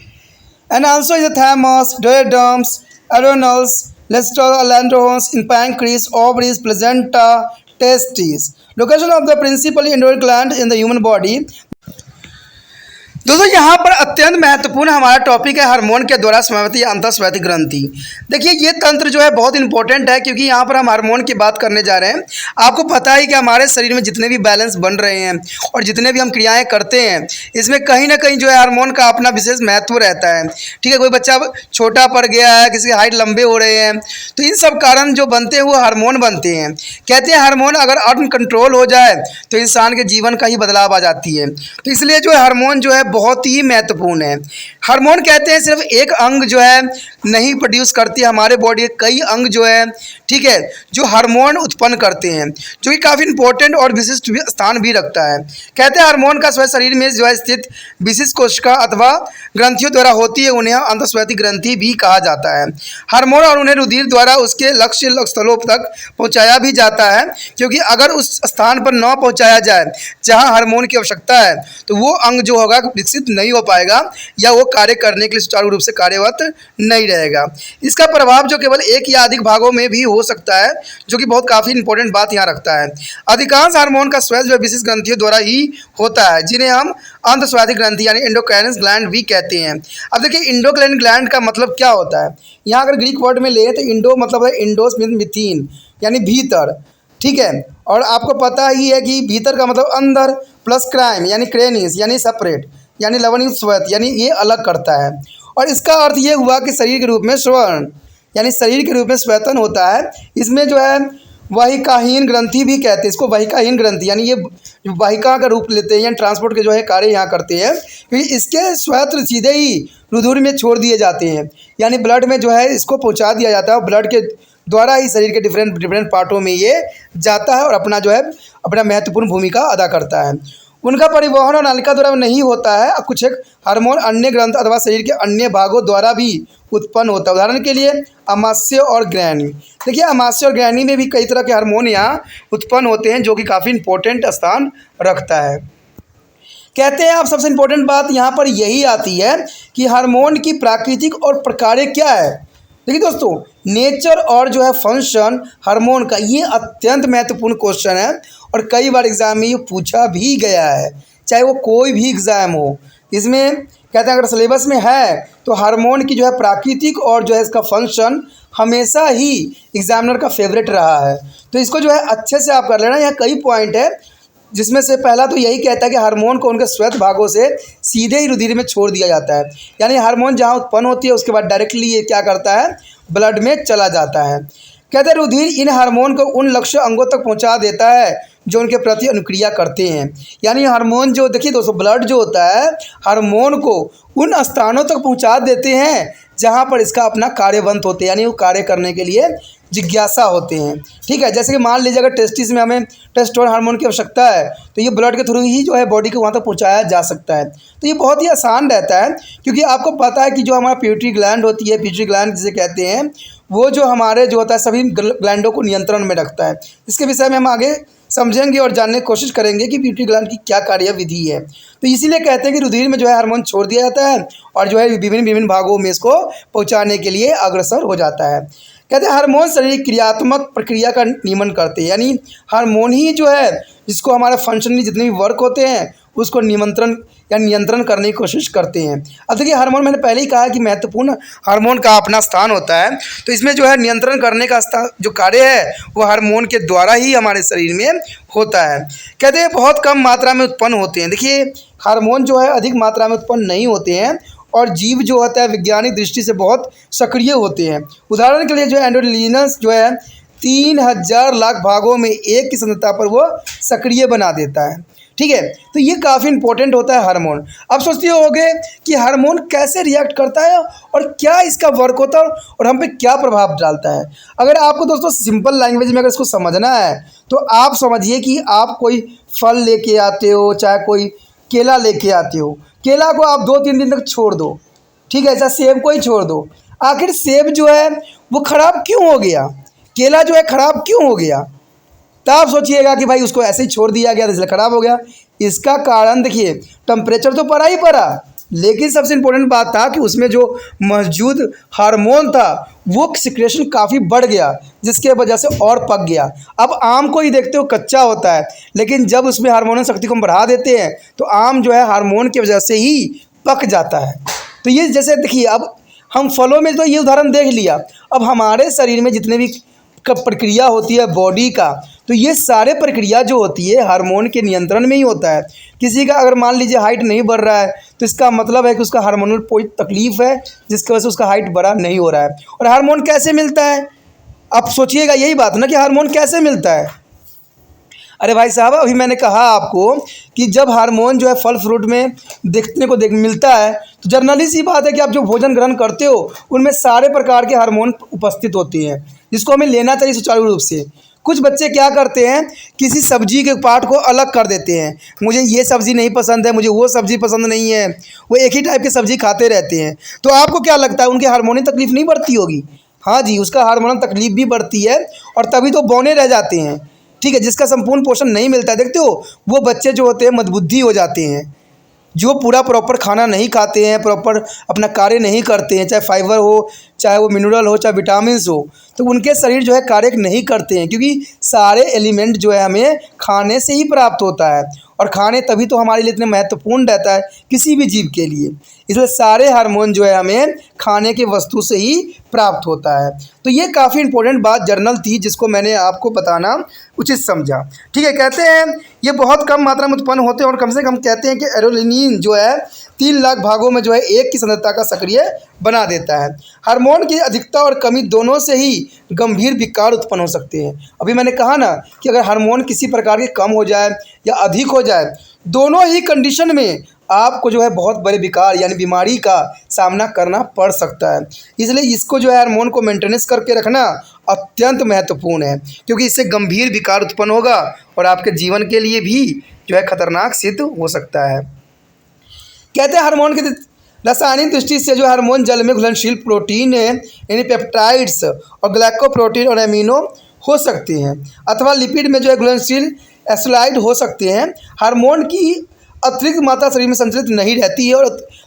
and also is the thymus, duodenums, adrenals, landohons in pancreas, ovaries, placenta, testes. Location of the principally endocrine gland in the human body. दोस्तों यहाँ पर अत्यंत महत्वपूर्ण हमारा topic है hormone के द्वारा स्रावित या अंतःस्रावित ग्रंथि। देखिए ये तंत्र जो है बहुत इंपॉर्टेंट है, क्योंकि यहाँ पर हम हार्मोन की बात करने जा रहे हैं। आपको पता है कि हमारे शरीर में जितने भी बैलेंस बन रहे हैं और जितने भी हम क्रियाएं करते हैं, इसमें कहीं ना कहीं जो है हार्मोन का अपना विशेष महत्व रहता है। ठीक है, कोई बच्चा छोटा पड़ गया है, किसी की हाइट लंबे हो रहे हैं, तो इन सब कारण जो बनते हैं वो हार्मोन बनते हैं। कहते हैं हार्मोन अगर अनकंट्रोल हो जाए तो इंसान के जीवन का ही बदलाव आ जाती है। तो इसलिए जो है हार्मोन जो है बहुत ही महत्वपूर्ण है। हार्मोन कहते हैं सिर्फ एक अंग जो है नहीं प्रोड्यूस करती है, हमारे बॉडी के कई अंग जो है, ठीक है, जो हार्मोन उत्पन्न करते हैं, जो कि काफ़ी इंपॉर्टेंट और विशिष्ट स्थान भी रखता है। कहते हैं हार्मोन का स्वयं शरीर में जो है स्थित विशिष्ट कोशिका अथवा ग्रंथियों द्वारा होती है, उन्हें अंतःस्रावित ग्रंथि भी कहा जाता है। हार्मोन और उन्हें रुधिर द्वारा उसके लक्ष्य स्थलों तक पहुँचाया भी जाता है, क्योंकि अगर उस स्थान पर न पहुँचाया जाए जहाँ हार्मोन की आवश्यकता है तो वो अंग जो होगा विकसित नहीं हो पाएगा या वो कार्य करने के लिए सुचारू रूप से कार्यरत नहीं रहेगा। इसका प्रभाव जो केवल एक या अधिक भागों में भी हो सकता है, जो कि बहुत काफ़ी इंपॉर्टेंट बात यहाँ रखता है। अधिकांश हार्मोन का स्राव जो विशिष्ट ग्रंथियों द्वारा ही होता है, जिन्हें हम अंतःस्रावित ग्रंथि यानी एंडोक्राइन ग्लैंड भी कहते हैं। अब देखिए एंडोक्राइन ग्लैंड का मतलब क्या होता है। यहाँ अगर ग्रीक वर्ड में ले तो इंडो मतलब है इंडोस मीन मिथीन यानी भीतर, ठीक है, और आपको पता ही है कि भीतर का मतलब अंदर, प्लस क्राइम यानी क्रेनिस यानी सेपरेट यानी लवणयुक्त श्वेत यानी ये अलग करता है। और इसका अर्थ ये हुआ कि शरीर के रूप में श्वसन यानी शरीर के रूप में श्वेतन होता है। इसमें जो है वाहिकाहीन ग्रंथि भी कहते हैं इसको, वाहिकाहीन ग्रंथि यानी ये वाहिका का रूप लेते हैं, यानी ट्रांसपोर्ट के जो है कार्य यहाँ करते हैं, क्योंकि इसके श्वेत सीधे ही रुधिर में छोड़ दिए जाते हैं, यानी ब्लड में जो है इसको पहुँचा दिया जाता है। ब्लड के द्वारा ही शरीर के डिफरेंट पार्टों में ये जाता है और अपना जो है अपना महत्वपूर्ण भूमिका अदा करता है। उनका परिवहन और नालिका द्वारा नहीं होता है। कुछ एक हार्मोन अन्य ग्रंथ अथवा शरीर के अन्य भागों द्वारा भी उत्पन्न होता है। उदाहरण के लिए अमाशय और ग्रैनी। देखिए अमाशय और ग्रैनी में भी कई तरह के हार्मोन यहाँ उत्पन्न होते हैं, जो कि काफ़ी इंपॉर्टेंट स्थान रखता है। कहते हैं अब सबसे इम्पोर्टेंट बात यहाँ पर यही आती है कि हार्मोन की प्राकृतिक और प्रकार्य क्या है। देखिए दोस्तों, नेचर और जो है फंक्शन हार्मोन का ये अत्यंत महत्वपूर्ण क्वेश्चन है और कई बार एग्जाम में ये पूछा भी गया है, चाहे वो कोई भी एग्ज़ाम हो। इसमें कहते हैं अगर सिलेबस में है तो हार्मोन की जो है प्राकृतिक और जो है इसका फंक्शन हमेशा ही एग्जामिनर का फेवरेट रहा है। तो इसको जो है अच्छे से आप कर लेना। यहाँ कई पॉइंट है, जिसमें से पहला तो यही कहता है कि हार्मोन को उनके श्वेत भागों से सीधे ही रुधिर में छोड़ दिया जाता है, यानी हार्मोन जहाँ उत्पन्न होती है उसके बाद डायरेक्टली ये क्या करता है, ब्लड में चला जाता है। कहते हैं रुधिर इन हार्मोन को उन लक्ष्य अंगों तक पहुंचा देता है जो उनके प्रति अनुक्रिया करते हैं। यानी हार्मोन जो देखिए दोस्तों, ब्लड जो होता है हार्मोन को उन स्थानों तक पहुंचा देते हैं जहां पर इसका अपना कार्यवंत होते हैं, यानी वो कार्य करने के लिए जिज्ञासा होते हैं। ठीक है, जैसे कि मान लीजिए अगर टेस्टिस में हमें टेस्टोस्टेरोन हार्मोन की आवश्यकता है तो ये ब्लड के थ्रू ही जो है बॉडी को वहाँ तक पहुँचाया जा सकता है। तो ये बहुत ही आसान रहता है, क्योंकि आपको पता है कि जो हमारा पिट्यूटरी ग्लैंड होती है, पिट्यूटरी ग्लैंड जिसे कहते हैं, वो जो हमारे जो होता है सभी ग्लैंडों को नियंत्रण में रखता है। इसके विषय में हम आगे समझेंगे और जानने की कोशिश करेंगे कि पिट्यूटरी ग्लैंड की क्या कार्यविधि है। तो इसीलिए कहते हैं कि रुधिर में जो है हार्मोन छोड़ दिया जाता है और जो है विभिन्न भागों में इसको पहुंचाने के लिए अग्रसर हो जाता है। कहते हैं हार्मोन शरीर क्रियात्मक प्रक्रिया का नियमन करते हैं, यानी हार्मोन ही जो है जिसको हमारा फंक्शनली जितने भी वर्क होते हैं उसको नियंत्रण करने की कोशिश करते हैं। अब देखिए हार्मोन, मैंने पहले ही कहा कि महत्वपूर्ण हार्मोन का अपना स्थान होता है, तो इसमें जो है नियंत्रण करने का जो कार्य है वो हार्मोन के द्वारा ही हमारे शरीर में होता है। कहते हैं बहुत कम मात्रा में उत्पन्न होते हैं। देखिए हार्मोन जो है अधिक मात्रा में उत्पन्न नहीं होते हैं और जीव जो होता है वैज्ञानिक दृष्टि से बहुत सक्रिय होते हैं। उदाहरण के लिए जो एंडोलिनस जो है 3000 लाख भागों में एक की सांद्रता पर वो सक्रिय बना देता है। ठीक है, तो ये काफ़ी इंपॉर्टेंट होता है हार्मोन। अब सोचते होगे कि हार्मोन कैसे रिएक्ट करता है और क्या इसका वर्क होता है और हम पे क्या प्रभाव डालता है। अगर आपको दोस्तों सिंपल लैंग्वेज में अगर इसको समझना है तो आप समझिए कि आप कोई फल लेके आते हो, चाहे कोई केला लेके आते हो, केला को आप 2-3 दिन तक छोड़ दो, ठीक है, ऐसा सेब को ही छोड़ दो। आखिर सेब जो है वो ख़राब क्यों हो गया, केला जो है ख़राब क्यों हो गया? तो आप सोचिएगा कि भाई उसको ऐसे ही छोड़ दिया गया इसलिए ख़राब हो गया। इसका कारण देखिए टेम्परेचर तो पड़ा ही पड़ा, लेकिन सबसे इम्पोर्टेंट बात था कि उसमें जो मौजूद हार्मोन था वो सिक्रेशन काफ़ी बढ़ गया, जिसके वजह से और पक गया। अब आम को ही देखते हो कच्चा होता है, लेकिन जब उसमें हार्मोनल शक्ति को हम बढ़ा देते हैं तो आम जो है हार्मोन की वजह से ही पक जाता है। तो ये जैसे देखिए अब हम फलों में तो ये उदाहरण देख लिया, अब हमारे शरीर में जितने भी प्रक्रिया होती है बॉडी का, तो ये सारे प्रक्रिया जो होती है हार्मोन के नियंत्रण में ही होता है। किसी का अगर मान लीजिए हाइट नहीं बढ़ रहा है तो इसका मतलब है कि उसका हार्मोनल कोई तकलीफ़ है जिसकी वजह से उसका हाइट बढ़ा नहीं हो रहा है। और हार्मोन कैसे मिलता है, आप सोचिएगा यही बात ना कि हार्मोन कैसे मिलता है। अरे भाई साहब अभी मैंने कहा आपको कि जब हार्मोन जो है फल फ्रूट में देखने को मिलता है तो जर्नली सी बात है कि आप जो भोजन ग्रहण करते हो उनमें सारे प्रकार के हार्मोन उपस्थित होते हैं, जिसको हमें लेना चाहिए सुचारू रूप से। कुछ बच्चे क्या करते हैं, किसी सब्जी के पार्ट को अलग कर देते हैं, मुझे ये सब्ज़ी नहीं पसंद है, मुझे वो सब्ज़ी पसंद नहीं है, वो एक ही टाइप की सब्ज़ी खाते रहते हैं। तो आपको क्या लगता है उनके हार्मोनी तकलीफ़ नहीं बढ़ती होगी? हाँ जी, उसका हार्मोनल तकलीफ़ भी बढ़ती है और तभी तो बौने रह जाते हैं। ठीक है, जिसका संपूर्ण पोषण नहीं मिलता है, देखते हो वो बच्चे जो होते हैं मंदबुद्धि हो जाते हैं, जो पूरा प्रॉपर खाना नहीं खाते हैं, प्रॉपर अपना कार्य नहीं करते हैं, चाहे फाइबर हो, चाहे वो मिनरल हो, चाहे विटामिन्स हो, तो उनके शरीर जो है कार्य नहीं करते हैं, क्योंकि सारे एलिमेंट जो है हमें खाने से ही प्राप्त होता है और खाने तभी तो हमारे लिए इतने महत्वपूर्ण रहता है किसी भी जीव के लिए। इसलिए सारे हार्मोन जो है हमें खाने की वस्तु से ही प्राप्त होता है। तो ये काफ़ी इंपॉर्टेंट बात जर्नल थी जिसको मैंने आपको बताना उचित समझा। ठीक है, कहते हैं ये बहुत कम मात्रा में उत्पन्न होते हैं और कम से कम कहते हैं कि एरोलिनिन जो है 3 लाख भागों में जो है एक की सांद्रता का सक्रिय बना देता है। हार्मोन की अधिकता और कमी दोनों से ही गंभीर विकार उत्पन्न हो सकते हैं। अभी मैंने कहा ना कि अगर हार्मोन किसी प्रकार के कम हो जाए या अधिक हो जाए, दोनों ही कंडीशन में आपको जो है बहुत बड़े विकार यानी बीमारी का सामना करना पड़ सकता है। इसलिए इसको जो है हार्मोन को मेंटेनेंस करके रखना अत्यंत महत्वपूर्ण है, क्योंकि इससे गंभीर विकार उत्पन्न होगा और आपके जीवन के लिए भी जो है खतरनाक सिद्ध हो सकता है। कहते हैं हार्मोन के रासायनिक दृष्टि से जो हार्मोन जल में घुलनशील प्रोटीन है यानी पेप्टाइड्स और ग्लाइकोप्रोटीन और एमिनो हो सकते हैं, अथवा लिपिड में जो है घुलनशील एसिड हो सकते हैं। हार्मोन की अतिरिक्त मात्रा शरीर में संचलित नहीं रहती है और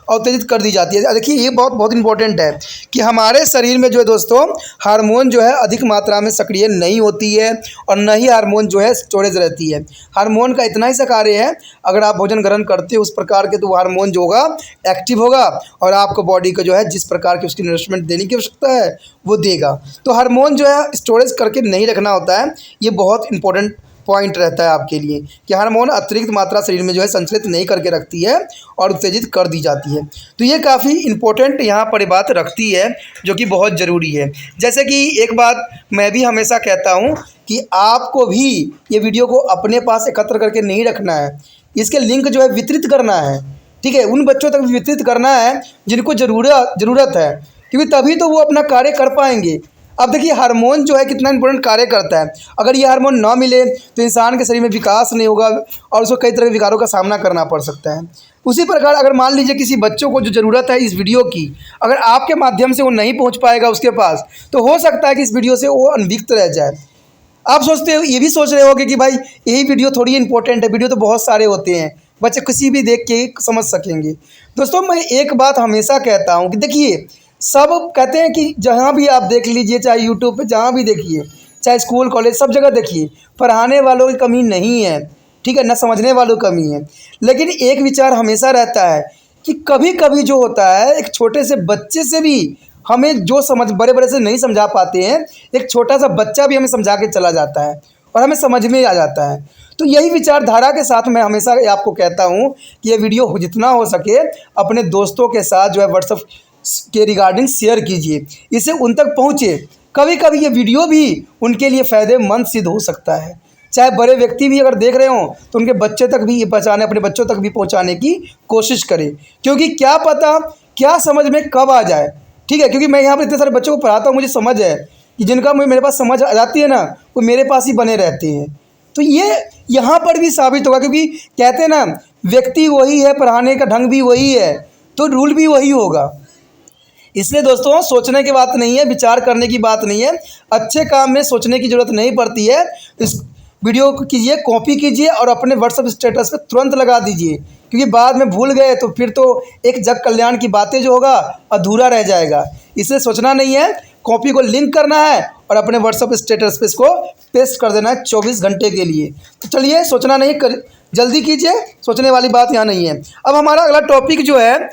उत्तेजित कर दी जाती है। देखिए ये बहुत इंपॉर्टेंट है कि हमारे शरीर में जो है दोस्तों हार्मोन जो है अधिक मात्रा में सक्रिय नहीं होती है और न ही हार्मोन जो है स्टोरेज रहती है। हार्मोन का इतना ही सा कार्य है, अगर आप भोजन ग्रहण करते हो उस प्रकार के तो वो हार्मोन जो होगा एक्टिव होगा और आपको बॉडी को जो है जिस प्रकार की उसकी नरिशमेंट देने की आवश्यकता है वो देगा। तो हार्मोन जो है स्टोरेज करके नहीं रखना होता है, ये बहुत इंपॉर्टेंट पॉइंट रहता है आपके लिए कि हार्मोन अतिरिक्त मात्रा शरीर में जो है संचलित नहीं करके रखती है और उत्तेजित कर दी जाती है। तो ये काफ़ी इम्पोर्टेंट यहाँ पर बात रखती है जो कि बहुत ज़रूरी है। जैसे कि एक बात मैं भी हमेशा कहता हूँ कि आपको भी ये वीडियो को अपने पास एकत्र करके नहीं रखना है, इसके लिंक जो है वितरित करना है। ठीक है, उन बच्चों तक वितरित करना है जिनको ज़रूरत है, क्योंकि तभी तो वो अपना कार्य कर पाएंगे। अब देखिए हार्मोन जो है कितना इंपॉर्टेंट कार्य करता है। अगर ये हार्मोन ना मिले तो इंसान के शरीर में विकास नहीं होगा और उसको कई तरह के विकारों का सामना करना पड़ सकता है। उसी प्रकार अगर मान लीजिए किसी बच्चों को जो ज़रूरत है इस वीडियो की, अगर आपके माध्यम से वो नहीं पहुंच पाएगा उसके पास, तो हो सकता है कि इस वीडियो से वो अनभिज्ञ रह जाए। आप सोचते हो, ये भी सोच रहे होगे कि भाई यही वीडियो थोड़ी इंपॉर्टेंट है, वीडियो तो बहुत सारे होते हैं, बच्चे किसी भी देख के समझ सकेंगे। दोस्तों मैं एक बात हमेशा कहता हूँ कि देखिए सब कहते हैं कि जहाँ भी आप देख लीजिए, चाहे यूट्यूब पे जहाँ भी देखिए, चाहे स्कूल कॉलेज सब जगह देखिए, पढ़ाने वालों की कमी नहीं है। ठीक है, ना समझने वालों की कमी है। लेकिन एक विचार हमेशा रहता है कि कभी कभी जो होता है एक छोटे से बच्चे से भी हमें जो समझ बड़े बड़े से नहीं समझा पाते हैं, एक छोटा सा बच्चा भी हमें समझा के चला जाता है और हमें समझ में आ जाता है। तो यही विचारधारा के साथ मैं हमेशा आपको कहता हूँ कि ये वीडियो जितना हो सके अपने दोस्तों के साथ जो है व्हाट्सएप के रिगार्डिंग शेयर कीजिए, इससे उन तक पहुँचे। कभी कभी ये वीडियो भी उनके लिए फ़ायदेमंद सिद्ध हो सकता है। चाहे बड़े व्यक्ति भी अगर देख रहे हों तो उनके बच्चे तक भी ये पहुँचाने, अपने बच्चों तक भी पहुँचाने की कोशिश करें, क्योंकि क्या पता क्या समझ में कब आ जाए। ठीक है, क्योंकि मैं यहाँ पर इतने सारे बच्चों को पढ़ाता हूँ, मुझे समझ है कि जिनका मेरे पास समझ आ जाती है ना, वो मेरे पास ही बने रहते हैं। तो ये यहाँ पर भी साबित होगा, क्योंकि कहते हैं ना व्यक्ति वही है, पढ़ाने का ढंग भी वही है, तो रूल भी वही होगा। इसलिए दोस्तों सोचने की बात नहीं है, विचार करने की बात नहीं है, अच्छे काम में सोचने की ज़रूरत नहीं पड़ती है। इस वीडियो को कीजिए, कॉपी कीजिए और अपने व्हाट्सएप स्टेटस पे तुरंत लगा दीजिए, क्योंकि बाद में भूल गए तो फिर तो एक जग कल्याण की बातें जो होगा अधूरा रह जाएगा। इसलिए सोचना नहीं है, कॉपी को लिंक करना है और अपने व्हाट्सएप स्टेटस पे इसको पेस्ट कर देना है 24 घंटे के लिए। तो चलिए सोचना नहीं जल्दी कीजिए, सोचने वाली बात यहाँ नहीं है। अब हमारा अगला टॉपिक जो है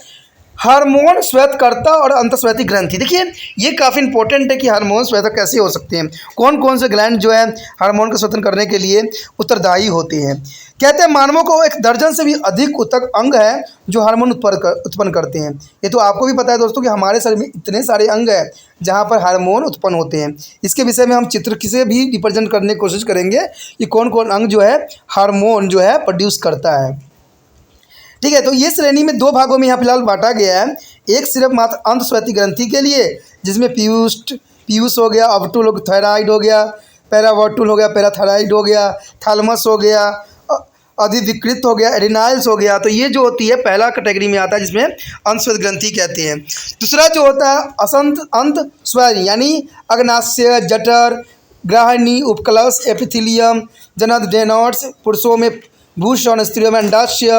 हार्मोन श्वेतकर्ता और अंतःस्वेती ग्रंथि। देखिए ये काफ़ी इंपॉर्टेंट है कि हार्मोन श्वेतक कैसे हो सकते हैं, कौन कौन से ग्लैंड जो है हार्मोन को स्वतंत्र करने के लिए उत्तरदायी होते हैं। कहते हैं मानवों को 1 दर्जन से भी अधिक ऊतक अंग है जो हार्मोन उत्पन्न करते हैं। ये तो आपको भी पता है दोस्तों कि हमारे शरीर में इतने सारे अंग हैं जहाँ पर हार्मोन उत्पन्न होते हैं। इसके विषय में हम चित्र से भी रिप्रेजेंट करने की कोशिश करेंगे कि कौन कौन अंग जो है हार्मोन जो है प्रोड्यूस करता है। ठीक है, तो ये श्रेणी में 2 भागों में यहाँ फिलहाल बांटा गया है। एक सिर्फ मात्र अंतःस्वेती ग्रंथि के लिए, जिसमें पीयूष हो गया, ऑब्टूल हो गया, थायराइड हो गया, पैरावर्टूल हो गया, पैराथायराइड हो गया, थैलेमस हो गया, अधिविकृत हो गया, एडिनाइल्स हो गया। तो ये जो होती है पहला कैटेगरी में आता है, जिसमें अंतःस्वेत ग्रंथि कहते हैं। दूसरा जो होता है अंतःस्वेती यानी अग्नाशय, जठर, ग्राहिणी, उपकलश, एपिथीलियम, जनन, डेनॉट्स, पुरुषों में भूषण, स्त्रियों में अंडाशय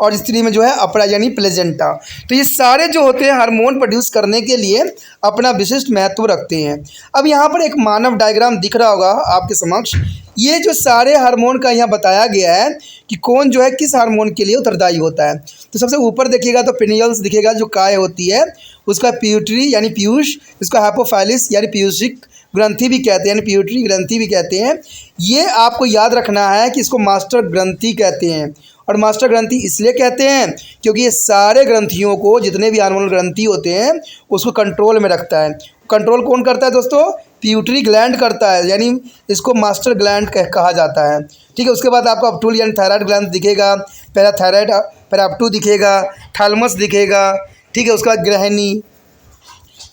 और स्त्री में जो है अपरा यानी प्लेजेंटा। तो ये सारे जो होते हैं हार्मोन प्रोड्यूस करने के लिए अपना विशिष्ट महत्व रखते हैं। अब यहाँ पर एक मानव डायग्राम दिख रहा होगा आपके समक्ष। ये जो सारे हार्मोन का यहाँ बताया गया है कि कौन जो है किस हार्मोन के लिए उत्तरदायी होता है। तो सबसे ऊपर देखिएगा तो पिनियल्स दिखेगा, जो काय होती है उसका प्यूटरी यानी पीयूष, इसका हाइपोफाइलिस यानी पीयूषिक ग्रंथि भी कहते हैं, यानी प्यूटरी ग्रंथि भी कहते हैं। ये आपको याद रखना है कि इसको मास्टर ग्रंथि कहते हैं। और मास्टर ग्रंथि इसलिए कहते हैं क्योंकि ये सारे ग्रंथियों को, जितने भी हार्मोनल ग्रंथि होते हैं, उसको कंट्रोल में रखता है। कंट्रोल कौन करता है दोस्तों? प्यूटरी ग्लैंड करता है, यानी इसको मास्टर ग्लैंड कहा जाता है। ठीक है, उसके बाद आपको अपटूल यानी थायराइड ग्लैंड दिखेगा, पैराथायराइड पैराप्टू दिखेगा, थैलेमस दिखेगा। ठीक है, उसके बाद ग्रहिणी,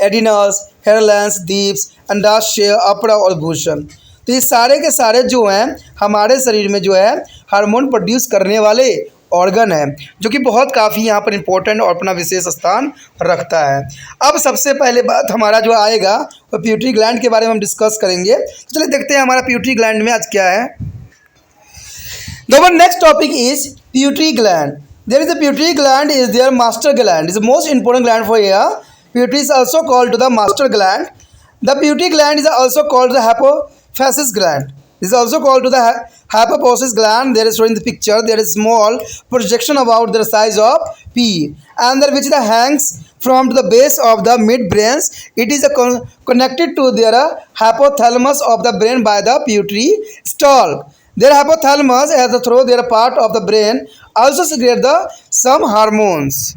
एडिनस, हेयरलैंस, दीप्स, अंडाशय, अपरा और भूषण। तो ये सारे के सारे जो हैं हमारे शरीर में जो है हार्मोन प्रोड्यूस करने वाले ऑर्गन है, जो कि बहुत काफ़ी यहाँ पर इम्पोर्टेंट और अपना विशेष स्थान रखता है। अब सबसे पहले बात हमारा जो आएगा वो प्यूटरी ग्लैंड के बारे में हम डिस्कस करेंगे। तो चलिए देखते हैं हमारा प्यूटरी ग्लैंड में आज क्या है। The next topic is pituitary gland. There is a pituitary gland is their master gland. Is the most important gland for hair. Pituitary is also called to the master gland. The pituitary gland is also called the hypophysis gland. This is also called to the hypophysis gland. There is shown in the picture. There is small projection about the size of pea, and which hangs from the base of the midbrains. It is connected to their hypothalamus of the brain by the pituitary stalk. Their hypothalamus, as through their part of the brain, also secrete some hormones.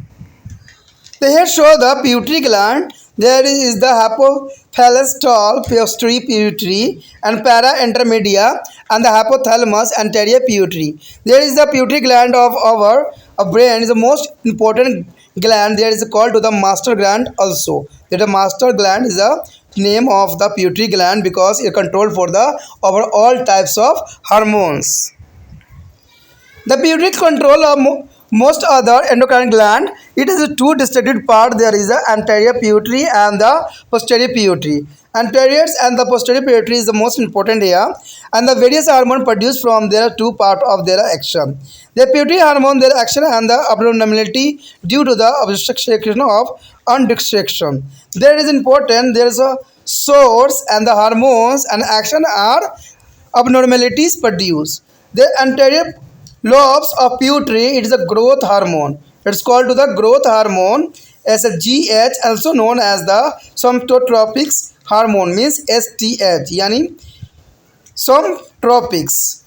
So here show the pituitary gland. There is the hypothalamus, stalk, posterior pituitary, and para intermedia, and the hypothalamus anterior pituitary. There is the pituitary gland of our brain is the most important gland. There is called to the master gland also. That the master gland is the name of the pituitary gland because it control for the over all types of hormones. The pituitary control of most other endocrine gland. It is a two distinct part. There is the anterior pituitary and the posterior pituitary. Anterior and the posterior pituitary is the most important here, and the various hormone produced from their two part of their action. The pituitary hormone their action and the abnormality due to the obstruction of undistraction. There is important. There is a source and the hormones and action are abnormalities produced. The anterior lobes of pituitary, it is a growth hormone. It's called to the growth hormone as a GH, also known as the somatotropics hormone, means STH, यानी somatotropics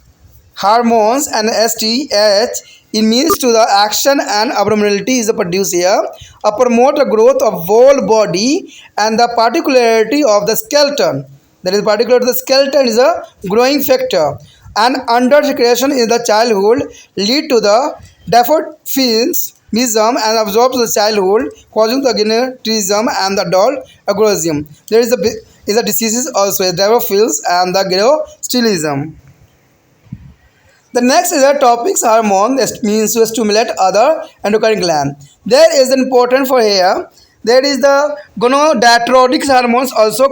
hormones and STH. It means to the action and abnormality is produced here, promote the growth of whole body and the particularity of the skeleton. That is particular to the skeleton is a growing factor. And under secretion in the childhood lead to the daphophilism and absorbs the childhood, causing the gynotism and the adult agorism. There is a diseases also, daphophilis and the gynostilism. The next is a topics hormone, that means to stimulate other endocrine gland. There is important for here. There is the gonadotrophic hormones, also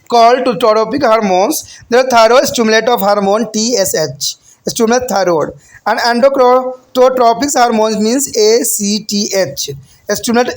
called to tropic hormones. The thyroid stimulator hormone TSH, stimulate thyroid, and endocrinotropic hormones means ACTH, stimulate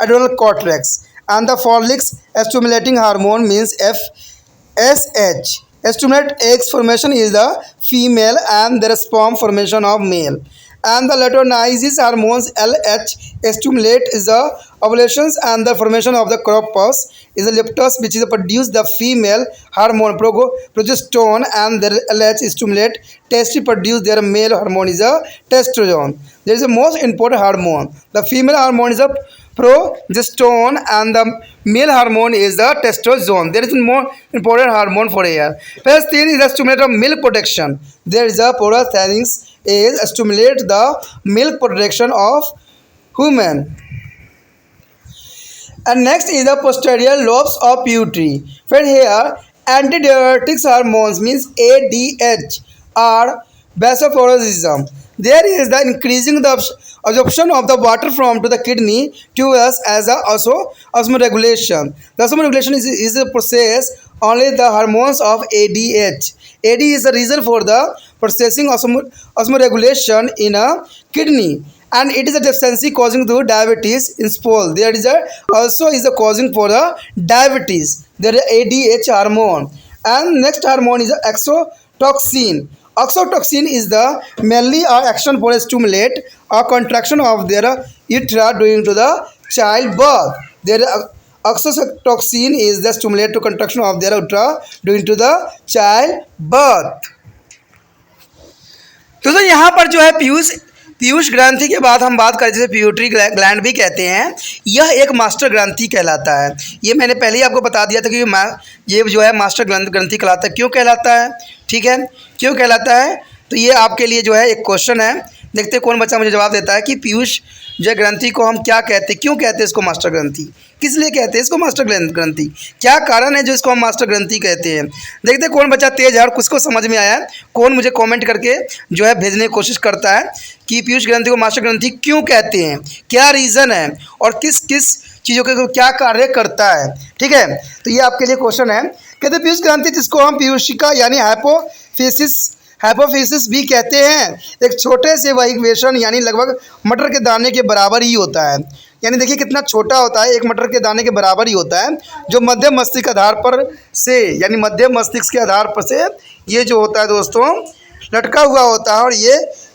adrenal cortex, and the follicle stimulating hormone means FSH. Stimulate eggs formation is the female and the sperm formation of male. And the luteinizing hormones LH stimulate is the ovulations and the formation of the corpus is the leptos, which is produce the female hormone progesterone, and the LH stimulate testes produce their male hormone is a testosterone. There is a most important hormone. The female hormone is a progesterone and the male hormone is the testosterone. There is a more important hormone for here. First thing is the stimulate of milk production. There is a prothalins is stimulate the milk production of human. And next is the posterior lobes of pituitary. Friend, here antidiuretic hormones means ADH are vasopressin. There is the increasing the absorption of the water from to the kidney to us as a also osmoregulation. The osmoregulation is a process only the hormones of ADH. AD is the reason for the processing osmoregulation in a kidney, and it is a deficiency causing to diabetes in spool. There is a also is a causing for the diabetes. There is ADH hormone. And next hormone is exotoxin. Oxytocin is the mainly action for stimulate or contraction of their utera during to the childbirth. There oxytocin is the stimulate to contraction of their utera during to the childbirth. तो यहाँ पर जो है पीयूष ग्रंथि के बाद हम बात करें जैसे पिट्यूटरी ग्लैंड भी कहते हैं, यह एक मास्टर ग्रंथि कहलाता है। ये मैंने पहले ही आपको बता दिया था कि ये जो है मास्टर ग्रंथि कहलाता है। क्यों कहलाता है, ठीक है, क्यों कहलाता है, तो ये आपके लिए जो है एक क्वेश्चन है। देखते हैं कौन बच्चा मुझे जवाब देता है कि पीयूष जो ग्रंथि को हम क्या कहते हैं, क्यों कहते हैं इसको मास्टर ग्रंथि, किस लिए कहते हैं इसको मास्टर ग्रंथि, क्या कारण है जो इसको हम मास्टर ग्रंथि कहते हैं। देखते हैं कौन बच्चा तेज है और किसको समझ में आया है, कौन मुझे कमेंट करके जो है भेजने की कोशिश करता है कि पीयूष ग्रंथि को मास्टर ग्रंथि क्यों कहते हैं, क्या रीज़न है और किस किस चीज़ों के क्या कार्य करता है। ठीक है, तो ये आपके लिए क्वेश्चन है। कहते हैं पीयूष ग्रंथि जिसको हम पीयूषिका यानी हाइपोफिसिस भी कहते हैं, एक छोटे से वाइब्रेशन यानी लगभग मटर के दाने के बराबर ही होता है। यानी देखिए कितना छोटा होता है, एक मटर के दाने के बराबर ही होता है, जो मध्य मस्तिष्क के आधार पर से यानी मध्य मस्तिष्क के आधार पर से ये जो होता है दोस्तों लटका हुआ होता है, और ये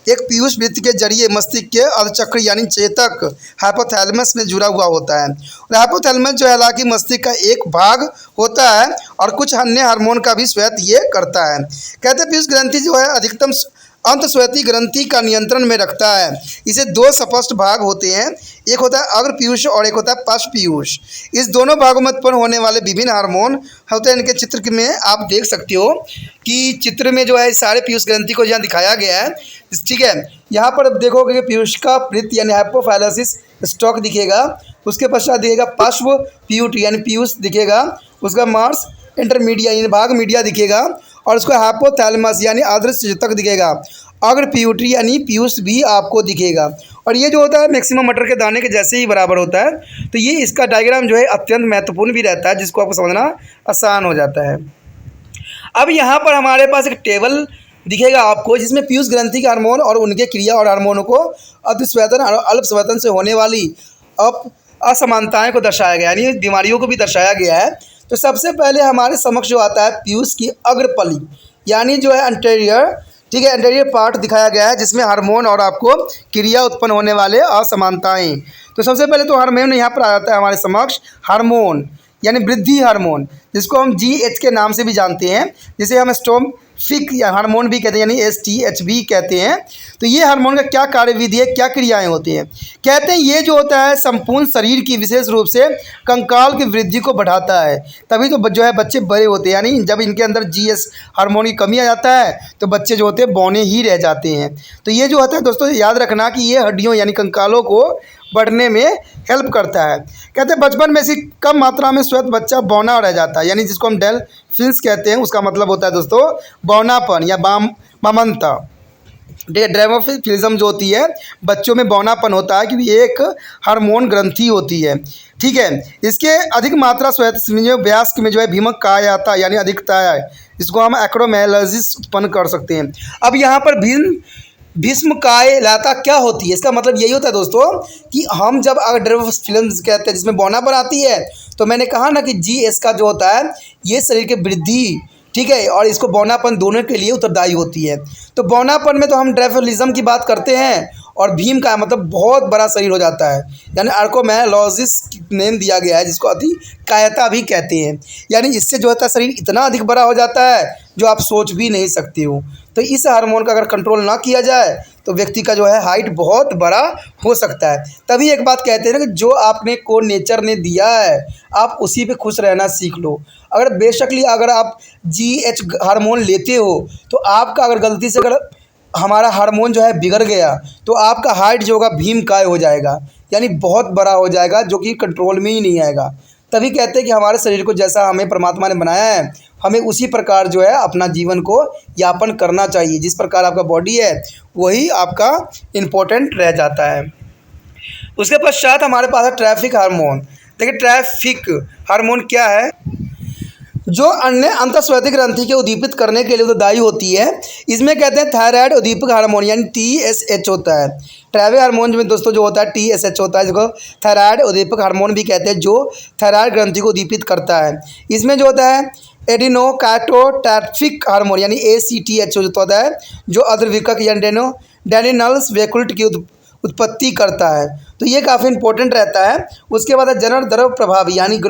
एक पीयूष वृत्त के जरिए मस्तिष्क के अर्धचक्र यानी चेतक हाइपोथैलेमस में जुड़ा हुआ होता है। और हाइपोथैलेमस जो है हालांकि मस्तिष्क का एक भाग होता है और कुछ अन्य हार्मोन का भी स्वेत ये करता है। कहते हैं पीयूष ग्रंथि जो है अधिकतम अंतस्वेती ग्रंथि का नियंत्रण में रखता है। इसे दो स्पष्ट भाग होते हैं, एक होता है अग्र पीयूष और एक होता है पश्च पीयूष। इस दोनों भागों में उत्पन्न होने वाले विभिन्न हार्मोन होते हैं। इनके चित्र में आप देख सकते हो कि चित्र में जो है सारे पीयूष ग्रंथि को यहाँ दिखाया गया है। ठीक है, यहाँ पर देखोगे कि पीयूष का वृत्त यानी हाइपोफाइलोसिस स्टॉक दिखेगा, उसके पश्चात दिखेगा पश्च पीयूष यानी पीयूष दिखेगा, उसका मार्स इंटरमीडिया यानी भाग मीडिया दिखेगा, और उसको हाइपोथैलेमस यानी आदर्श तक दिखेगा। अग्र पीयूटरी यानी पीयूष भी आपको दिखेगा, और ये जो होता है मैक्सिमम मटर के दाने के जैसे ही बराबर होता है। तो ये इसका डायग्राम जो है अत्यंत महत्वपूर्ण भी रहता है, जिसको आपको समझना आसान हो जाता है। अब यहाँ पर हमारे पास एक टेबल दिखेगा आपको, जिसमें पीयूष ग्रंथि के हार्मोन और उनके क्रिया और हार्मोनों को अतिस्वेदन और अल्पस्वेदन से होने वाली असमानताएँ को दर्शाया गया यानी बीमारियों को भी दर्शाया गया है। तो सबसे पहले हमारे समक्ष जो आता है पीयूष की अग्रपली यानी जो है एंटेरियर ठीक है, एंटीरियर पार्ट दिखाया गया है जिसमें हार्मोन और आपको क्रिया उत्पन्न होने वाले असमानताएं। तो सबसे पहले तो हार्मोन यहाँ पर आ जाता है हमारे समक्ष, हार्मोन यानी वृद्धि हार्मोन, जिसको हम GH के नाम से भी जानते हैं, जिसे हम स्टोम्फिक या हार्मोन भी कहते हैं, यानी STHB कहते हैं। तो ये हार्मोन का क्या कार्यविधि है, क्या क्रियाएं होती हैं? कहते हैं ये जो होता है संपूर्ण शरीर की, विशेष रूप से कंकाल की वृद्धि को बढ़ाता है। तभी तो जो है बच्चे बड़े होते हैं, यानी जब इनके अंदर GH हार्मोन की कमी आ जाता है तो बच्चे जो होते हैं बौने ही रह जाते हैं। तो ये जो होता है दोस्तों, याद रखना कि ये हड्डियों यानी कंकालों को बढ़ने में हेल्प करता है। कहते हैं बचपन में से कम मात्रा में श्वेत बच्चा बौना रह जाता है, यानी जिसको हम डेल्फिन्स कहते हैं, उसका मतलब होता है दोस्तों बौनापन या बामनता। ड्रेमोफिलिज्म जो होती है, बच्चों में बौनापन होता है क्योंकि ये एक हार्मोन ग्रंथि होती है। ठीक है, इसके अधिक मात्रा श्वेत में जो व्यास में जो है भीमक कहा जाता है, यानी अधिकता है, जिसको हम एक्रोमेलाजिस उत्पन्न कर सकते हैं। अब यहाँ पर भीष्म काय लाता क्या होती है, इसका मतलब यही होता है दोस्तों कि हम जब अगर ड्रेमोफिलिज्म कहते हैं जिसमें बौनापन आती है, तो मैंने कहा ना कि GH का जो होता है ये शरीर की वृद्धि, ठीक है, और इसको बौनापन दोनों के लिए उत्तरदायी होती है। तो बौनापन में तो हम ड्रेमोफिलिज्म की बात करते हैं, और भीम का मतलब बहुत बड़ा शरीर हो जाता है, यानी आर्कोमेलोजिस नेम दिया गया है, जिसको अतिकायता भी कहते हैं। यानी इससे जो होता है शरीर इतना अधिक बड़ा हो जाता है जो आप सोच भी नहीं सकते हो। तो इस हार्मोन का अगर कंट्रोल ना किया जाए तो व्यक्ति का जो है हाइट बहुत बड़ा हो सकता है। तभी एक बात कहते हैं ना कि जो आपने को नेचर ने दिया है आप उसी पे खुश रहना सीख लो। अगर बेशकली अगर आप GH हार्मोन लेते हो तो आपका अगर गलती से अगर हमारा हार्मोन जो है बिगड़ गया तो आपका हाइट जो होगा भीम काय हो जाएगा, यानी बहुत बड़ा हो जाएगा, जो कि कंट्रोल में ही नहीं आएगा। तभी कहते हैं कि हमारे शरीर को जैसा हमें परमात्मा ने बनाया है हमें उसी प्रकार जो है अपना जीवन को यापन करना चाहिए। जिस प्रकार आपका बॉडी है वही आपका इम्पोर्टेंट रह जाता है। उसके पश्चात हमारे पास है ट्रैफिक हार्मोन। देखिए ट्रैफिक हार्मोन क्या है, जो अन्य अंतःस्वेदिक ग्रंथि के उद्दीपित करने के लिए उत्तरदायी होती है। इसमें कहते हैं थायराइड उद्दीपक हार्मोन यानी TSH होता है। ट्रैफिक हार्मोन में दोस्तों जो होता है TSH होता है, जिसको थायराइड उद्दीपक हार्मोन भी कहते हैं, जो थायराइड ग्रंथि को उद्दीपित करता है। इसमें जो होता है एडिनोकार्टोटैक्टिक हार्मोन यानी ACTH होता है, जो अद्रविकक यानी डेनिनल्स वेकुल्ट की उत्पत्ति करता है। तो ये काफ़ी इंपॉर्टेंट रहता है। उसके बाद है जनन द्रव प्रभावी यानी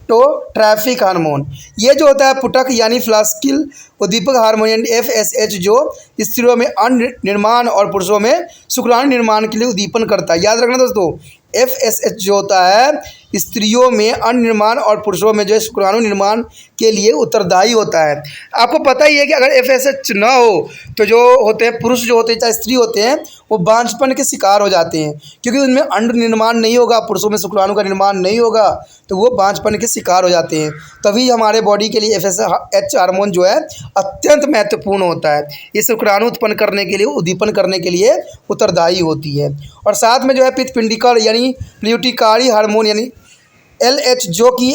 ट्रैफिक हार्मोन। ये जो होता है पुटक यानी फ्लास्किल उद्दीपक हार्मोन यानी FSH, जो स्त्रियों में अंड निर्माण और पुरुषों में शुक्राणु निर्माण के लिए उद्दीपन करता है। याद रखना दोस्तों, FSH जो होता है स्त्रियों में अंड निर्माण और पुरुषों में जो है शुक्राणु निर्माण के लिए उत्तरदायी होता है। आपको पता ही है कि अगर FSH ना हो तो जो होते हैं पुरुष जो होते हैं चाहे स्त्री होते हैं वो बांझपन के शिकार हो जाते हैं, क्योंकि उनमें अंड निर्माण नहीं होगा, पुरुषों में शुक्राणु का निर्माण नहीं होगा, तो वो बांझपन के शिकार हो जाते हैं। तभी हमारे बॉडी के लिए FSH हार्मोन जो है अत्यंत महत्वपूर्ण होता है। ये शुक्राणु उत्पन्न करने के लिए, उद्दीपन करने के लिए उत्तरदायी होती है। और साथ में जो है पित्तपिंडिका यानी प्यूटिकारी हार्मोन यानी LH, जो कि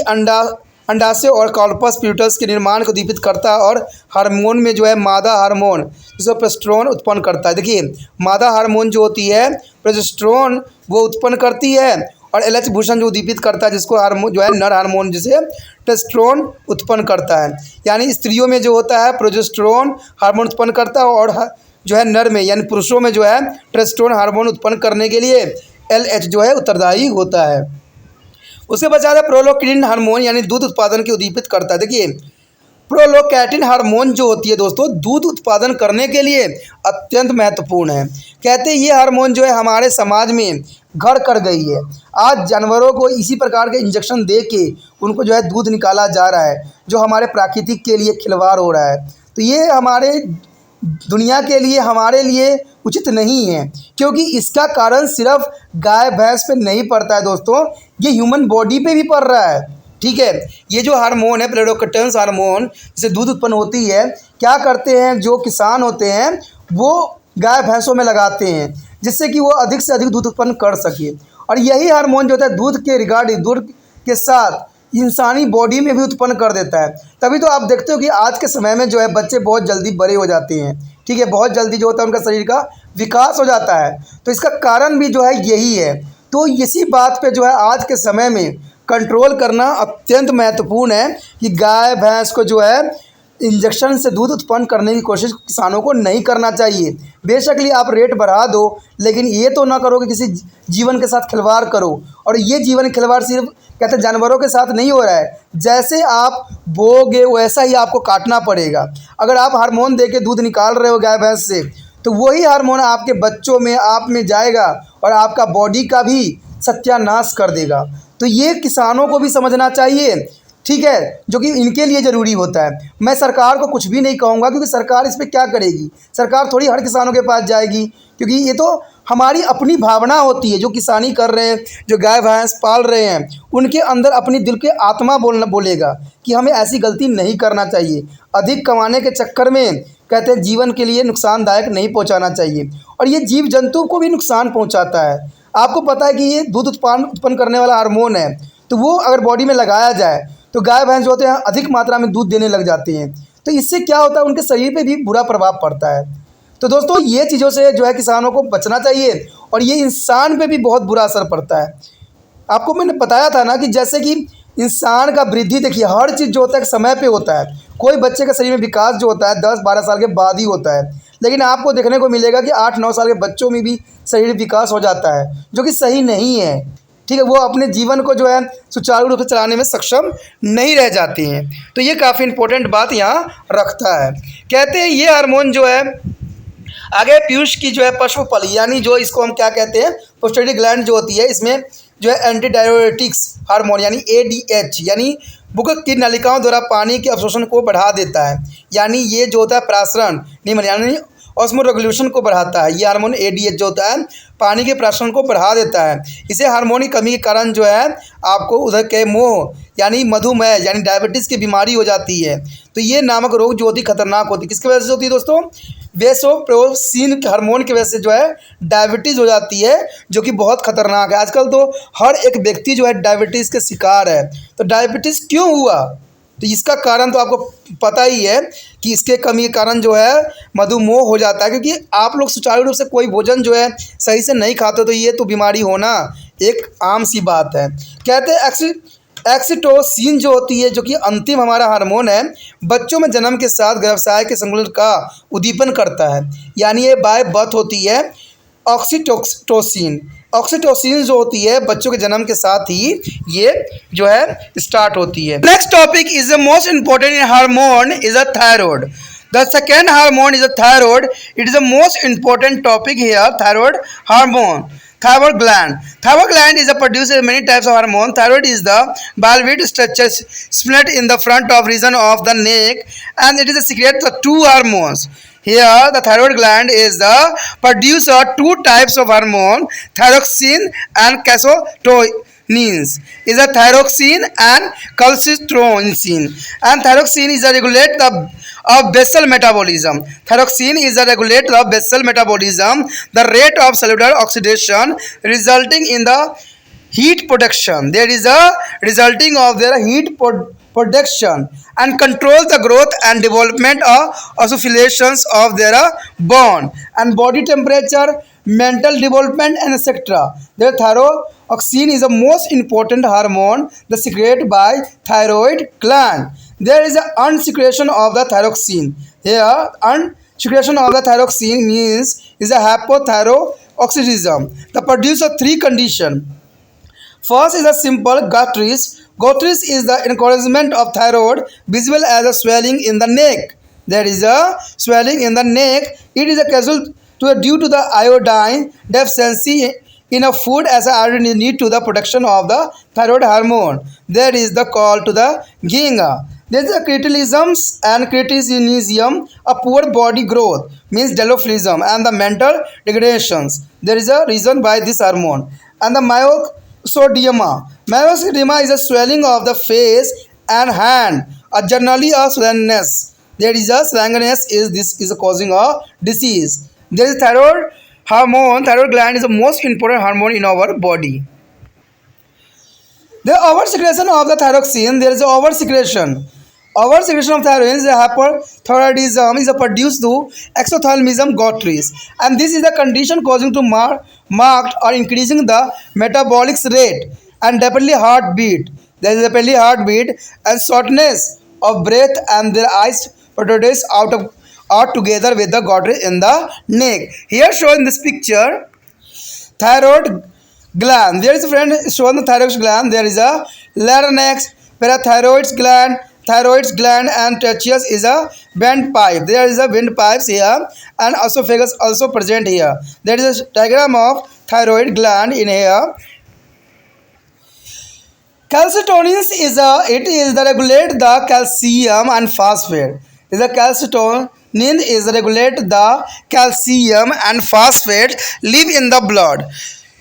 अंडाशय और कॉर्पस प्यूटस के निर्माण को उद्दीपित करता है। और हार्मोन में जो है मादा हार्मोन जिसको प्रोजेस्टेरोन उत्पन्न करता है। देखिए मादा हार्मोन जो होती है प्रोजेस्टेरोन वो उत्पन्न करती है, और LH भूषण जो उद्दीपित करता है जिसको हार्मोन जो है नर हार्मोन जिसे टेस्टोस्टेरोन उत्पन्न करता है। यानी स्त्रियों में जो होता है प्रोजेस्टेरोन हार्मोन उत्पन्न करता है, और जो है नर में यानी पुरुषों में जो है टेस्टोस्टेरोन हार्मोन उत्पन्न करने के लिए LH जो है उत्तरदायी होता है। उसके बाद है प्रोलैक्टिन हार्मोन यानी दूध उत्पादन के उद्दीपित करता है। देखिए प्रोलैक्टिन हार्मोन जो होती है दोस्तों दूध उत्पादन करने के लिए अत्यंत महत्वपूर्ण है। कहते हैं ये हार्मोन जो है हमारे समाज में घर कर गई है। आज जानवरों को इसी प्रकार के इंजेक्शन दे के उनको जो है दूध निकाला जा रहा है, जो हमारे प्राकृतिक के लिए खिलवाड़ हो रहा है। तो ये हमारे दुनिया के लिए हमारे लिए उचित नहीं है, क्योंकि इसका कारण सिर्फ गाय भैंस पे नहीं पड़ता है दोस्तों, ये ह्यूमन बॉडी पे भी पड़ रहा है। ठीक है, ये जो हार्मोन है प्रोलैक्टिन हार्मोन जिससे दूध उत्पन्न होती है, क्या करते हैं जो किसान होते हैं वो गाय भैंसों में लगाते हैं जिससे कि वो अधिक से अधिक दूध उत्पन्न कर सके। और यही हार्मोन जो होता है दूध के रिगार्डिंग दूध के साथ इंसानी बॉडी में भी उत्पन्न कर देता है। तभी तो आप देखते हो कि आज के समय में जो है बच्चे बहुत जल्दी बड़े हो जाते हैं। ठीक है, बहुत जल्दी जो होता है उनका शरीर का विकास हो जाता है। तो इसका कारण भी जो है यही है। तो इसी बात पे जो है आज के समय में कंट्रोल करना अत्यंत महत्वपूर्ण है कि गाय भैंस को जो है इंजेक्शन से दूध उत्पन्न करने की कोशिश किसानों को नहीं करना चाहिए। बेशक ही आप रेट बढ़ा दो, लेकिन ये तो ना करो कि किसी जीवन के साथ खिलवाड़ करो। और ये जीवन खिलवाड़ सिर्फ कहते हैं जानवरों के साथ नहीं हो रहा है, जैसे आप बोओगे वैसा ही आपको काटना पड़ेगा। अगर आप हार्मोन दे के दूध निकाल रहे हो गाय भैंस से, तो वही हार्मोन आपके बच्चों में आप में जाएगा और आपका बॉडी का भी सत्यानाश कर देगा। तो ये किसानों को भी समझना चाहिए, ठीक है, जो कि इनके लिए ज़रूरी होता है। मैं सरकार को कुछ भी नहीं कहूँगा, क्योंकि सरकार इस पर क्या करेगी। सरकार थोड़ी हर किसानों के पास जाएगी, क्योंकि ये तो हमारी अपनी भावना होती है। जो किसानी कर रहे हैं, जो गाय भैंस पाल रहे हैं, उनके अंदर अपनी दिल के आत्मा बोलेगा कि हमें ऐसी गलती नहीं करना चाहिए। अधिक कमाने के चक्कर में कहते हैं जीवन के लिए नुकसानदायक नहीं पहुंचाना चाहिए। और ये जीव जंतु को भी नुकसान पहुंचाता है। आपको पता है कि ये दूध उत्पन्न करने वाला हार्मोन है, तो वो अगर बॉडी में लगाया जाए तो गाय भैंस जो होते हैं अधिक मात्रा में दूध देने लग जाते हैं। तो इससे क्या होता है, उनके शरीर पे भी बुरा प्रभाव पड़ता है। तो दोस्तों ये चीज़ों से जो है किसानों को बचना चाहिए, और ये इंसान पे भी बहुत बुरा असर पड़ता है। आपको मैंने बताया था ना कि जैसे कि इंसान का वृद्धि देखिए, हर चीज़ जो होता है समय पे होता है। कोई बच्चे का शरीर में विकास जो होता है 10-12 साल के बाद ही होता है, लेकिन आपको देखने को मिलेगा कि 8-9 साल के बच्चों में भी शरीर विकास हो जाता है, जो कि सही नहीं है। ठीक है, वो अपने जीवन को जो है सुचारू रूप से चलाने में सक्षम नहीं रह जाते हैं। तो ये काफ़ी इंपॉर्टेंट बात यहाँ रखता है। कहते हैं ये हार्मोन जो है आगे पीयूष की जो है पश्चपली, यानी जो इसको हम क्या कहते हैं, पोस्टरी ग्लैंड जो होती है, इसमें जो है एंटी डायरेटिक्स हार्मोन यानी ADH, यानी बुक की नलिकाओं द्वारा पानी के अवशोषण को बढ़ा देता है। यानी ये जो होता है प्रासरण नियमन यानी ऑस्मो रेगुलेशन को बढ़ाता है। ये हार्मोन ADH जो होता है पानी के प्रासरण को बढ़ा देता है। इसे हार्मोन की कमी के कारण जो है आपको उधर के मोह यानी मधुमेह यानी डायबिटीज़ की बीमारी हो जाती है। तो ये नामक रोग जो होती खतरनाक होती है, किसकी वजह से होती है दोस्तों, वेसोप्रेसिन हार्मोन की वजह से जो है डायबिटीज़ हो जाती है, जो कि बहुत खतरनाक है। आजकल तो हर एक व्यक्ति जो है डायबिटीज़ के शिकार है। तो डायबिटीज़ क्यों हुआ, तो इसका कारण तो आपको पता ही है कि इसके कमी के कारण जो है मधुमेह हो जाता है, क्योंकि आप लोग सुचारू रूप से कोई भोजन जो है सही से नहीं खाते, तो ये तो बीमारी होना एक आम सी बात है। कहते हैं ऑक्सीटोसिन जो होती है, जो कि अंतिम हमारा हार्मोन है, बच्चों में जन्म के साथ गर्भाशय के संकुलन का उद्दीपन करता है। यानी ये बाय बर्थ होती है ऑक्सीटोसिन। ऑक्सीटोसिन जो होती है बच्चों के जन्म के साथ ही ये जो है स्टार्ट होती है। Next topic is the most important hormone is a thyroid. The second hormone is a thyroid. It is the most important topic here. Thyroid hormone. Thyroid gland. Thyroid gland is a producer of many types of hormone. Thyroid is the bulbous structure split in the front of region of the neck, and it is a secret of two hormones. Here, the thyroid gland is the producer of two types of hormone, thyroxine and calcitonin. Is a thyroxine and calcitonin. And thyroxine is a regulator of basal metabolism. Thyroxine is a regulator of basal metabolism, the rate of cellular oxidation resulting in the heat production. There is a resulting of their heat production and control the growth and development of oscillations of their bone and body temperature, mental development, and etc. Their thyroxine is the most important hormone that secreted by thyroid gland. There is an unsecretion of the thyroxine. Here, unsecretion of the thyroxine means is a hypothyroidism. The produce of three conditions. First is a simple gastritis. Gastritis is the encouragement of thyroid, visible as a swelling in the neck. There is a swelling in the neck. It is a causal due to the iodine deficiency in a food as iron is need to the production of the thyroid hormone. There is the call to the ginga. There is a criticism and criticism, a poor body growth means delophilism and the mental degradations. There is a reason by this hormone. And the myxedema. Myxedema is a swelling of the face and hand, a generally a swellingness. There is a swellingness is causing a disease. There is thyroid hormone. Thyroid gland is the most important hormone in our body. The oversecretion of the thyroxine. There is a oversecretion. Oversecretion of thyroid is a hyperthyroidism is a produced to exothymism gastritis, and this is the condition causing to marked or increasing the metabolic rate and rapidly heartbeat. There is rapidly heartbeat and shortness of breath, and their eyes protruded out together with the cartilage in the neck. Here shown in this picture, thyroid gland. There is a friend shown the thyroid gland. There is a larynx, parathyroid gland, thyroid gland, and tracheus is a windpipe. There is a windpipes here, and esophagus also present here. There is a diagram of thyroid gland in here. Calcitonin is the regulate the calcium and phosphate. Is a calcitonin is regulate the calcium and phosphate live in the blood.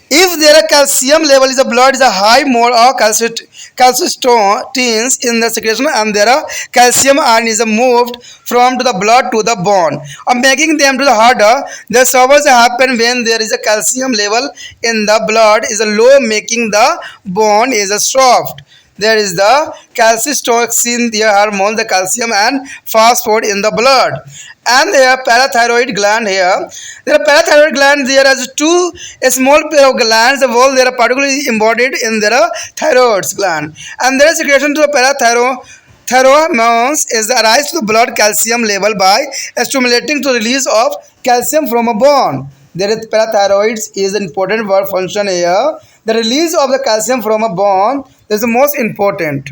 If their calcium level is the blood is a high, more of calcitons in the secretion, and their calcium ion is moved from to the blood to the bone, making them to the harder. The survival happen when there is a calcium level in the blood is a low, making the bone is a soft. There is the calcitonin, the hormone, the calcium and phosphate in the blood. And there parathyroid gland here. There are parathyroid gland. There are two small pair of glands. The whole they are particularly embodied in their thyroid gland. And there is secretion to the pheromones is the rise to the blood calcium level by stimulating to release of calcium from a bone. There is parathyroids is an important work function here. The release of the calcium from a bone is the most important.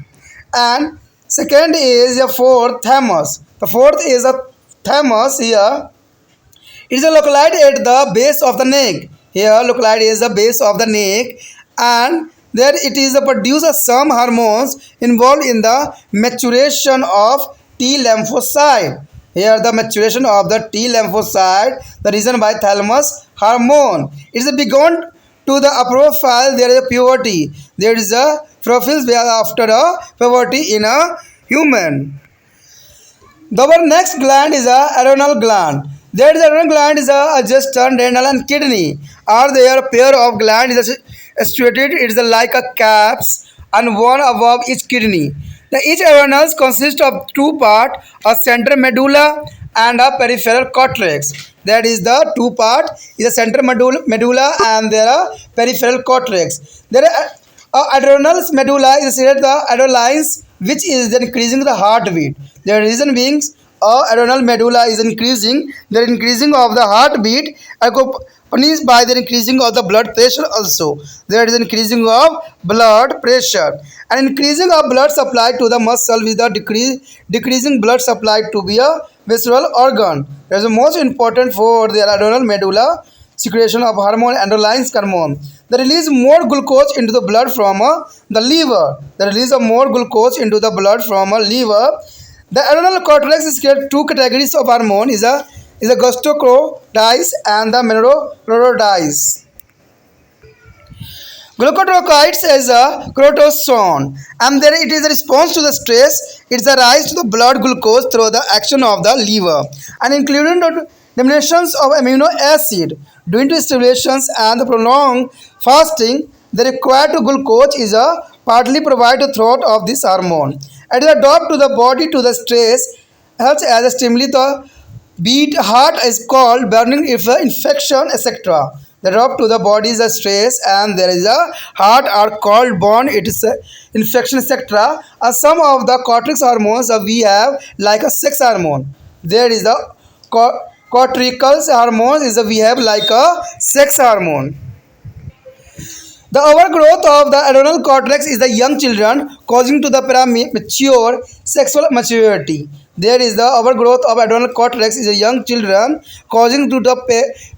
And second is the fourth thymus. The fourth is a thymus here. It is localized at the base of the neck. Here localized is the base of the neck, and there it is produce some hormones involved in the maturation of T lymphocyte. Here the maturation of the T lymphocyte, the reason by thalamus hormone. It is begun to the profile. There is a puberty. There is a profile after a puberty in a human. Our next gland is a adrenal gland. That is adrenal gland is a gesture, renal and kidney. Are there a pair of gland is situated? It is like a caps and one above each kidney. The each adrenals consist of two parts, a central medulla and a peripheral cortex. That is the two part is a central medulla and there are peripheral cortex. There are adrenal medulla is the adrenalines which is increasing the heartbeat. The reason being adrenal medulla is increasing, the increasing of the heartbeat accompanies by the increasing of the blood pressure also. There is increasing of blood pressure and increasing of blood supply to the muscle with the decreasing blood supply to be a visceral organ. That is the most important for the adrenal medulla secretion of hormone adrenaline hormone. The release more glucose into the blood from the liver. The release of more glucose into the blood from a liver. The adrenal cortex is created two categories of hormone is a glucocorticoids and the mineralocorticoids. Glucocorticoids is a cortisone, and then it is a response to the stress. It's a rise to the blood glucose through the action of the liver, and including the eliminations of amino acid. Due to stimulations and the prolonged fasting, the required glucose is a partly provided throughout of this hormone. It is adapted to the body to the stress, helps as a stimulate the beat heart is called burning if infection etc. The drop to the body is a stress and there is a heart are called burn it is a infection etc. Some of the cortex hormones we have like a sex hormone. There is the cortical hormone is we have like a sex hormone. The overgrowth of the adrenal cortex is the young children causing to the premature sexual maturity. There is the overgrowth of adrenal cortex is a young children causing to the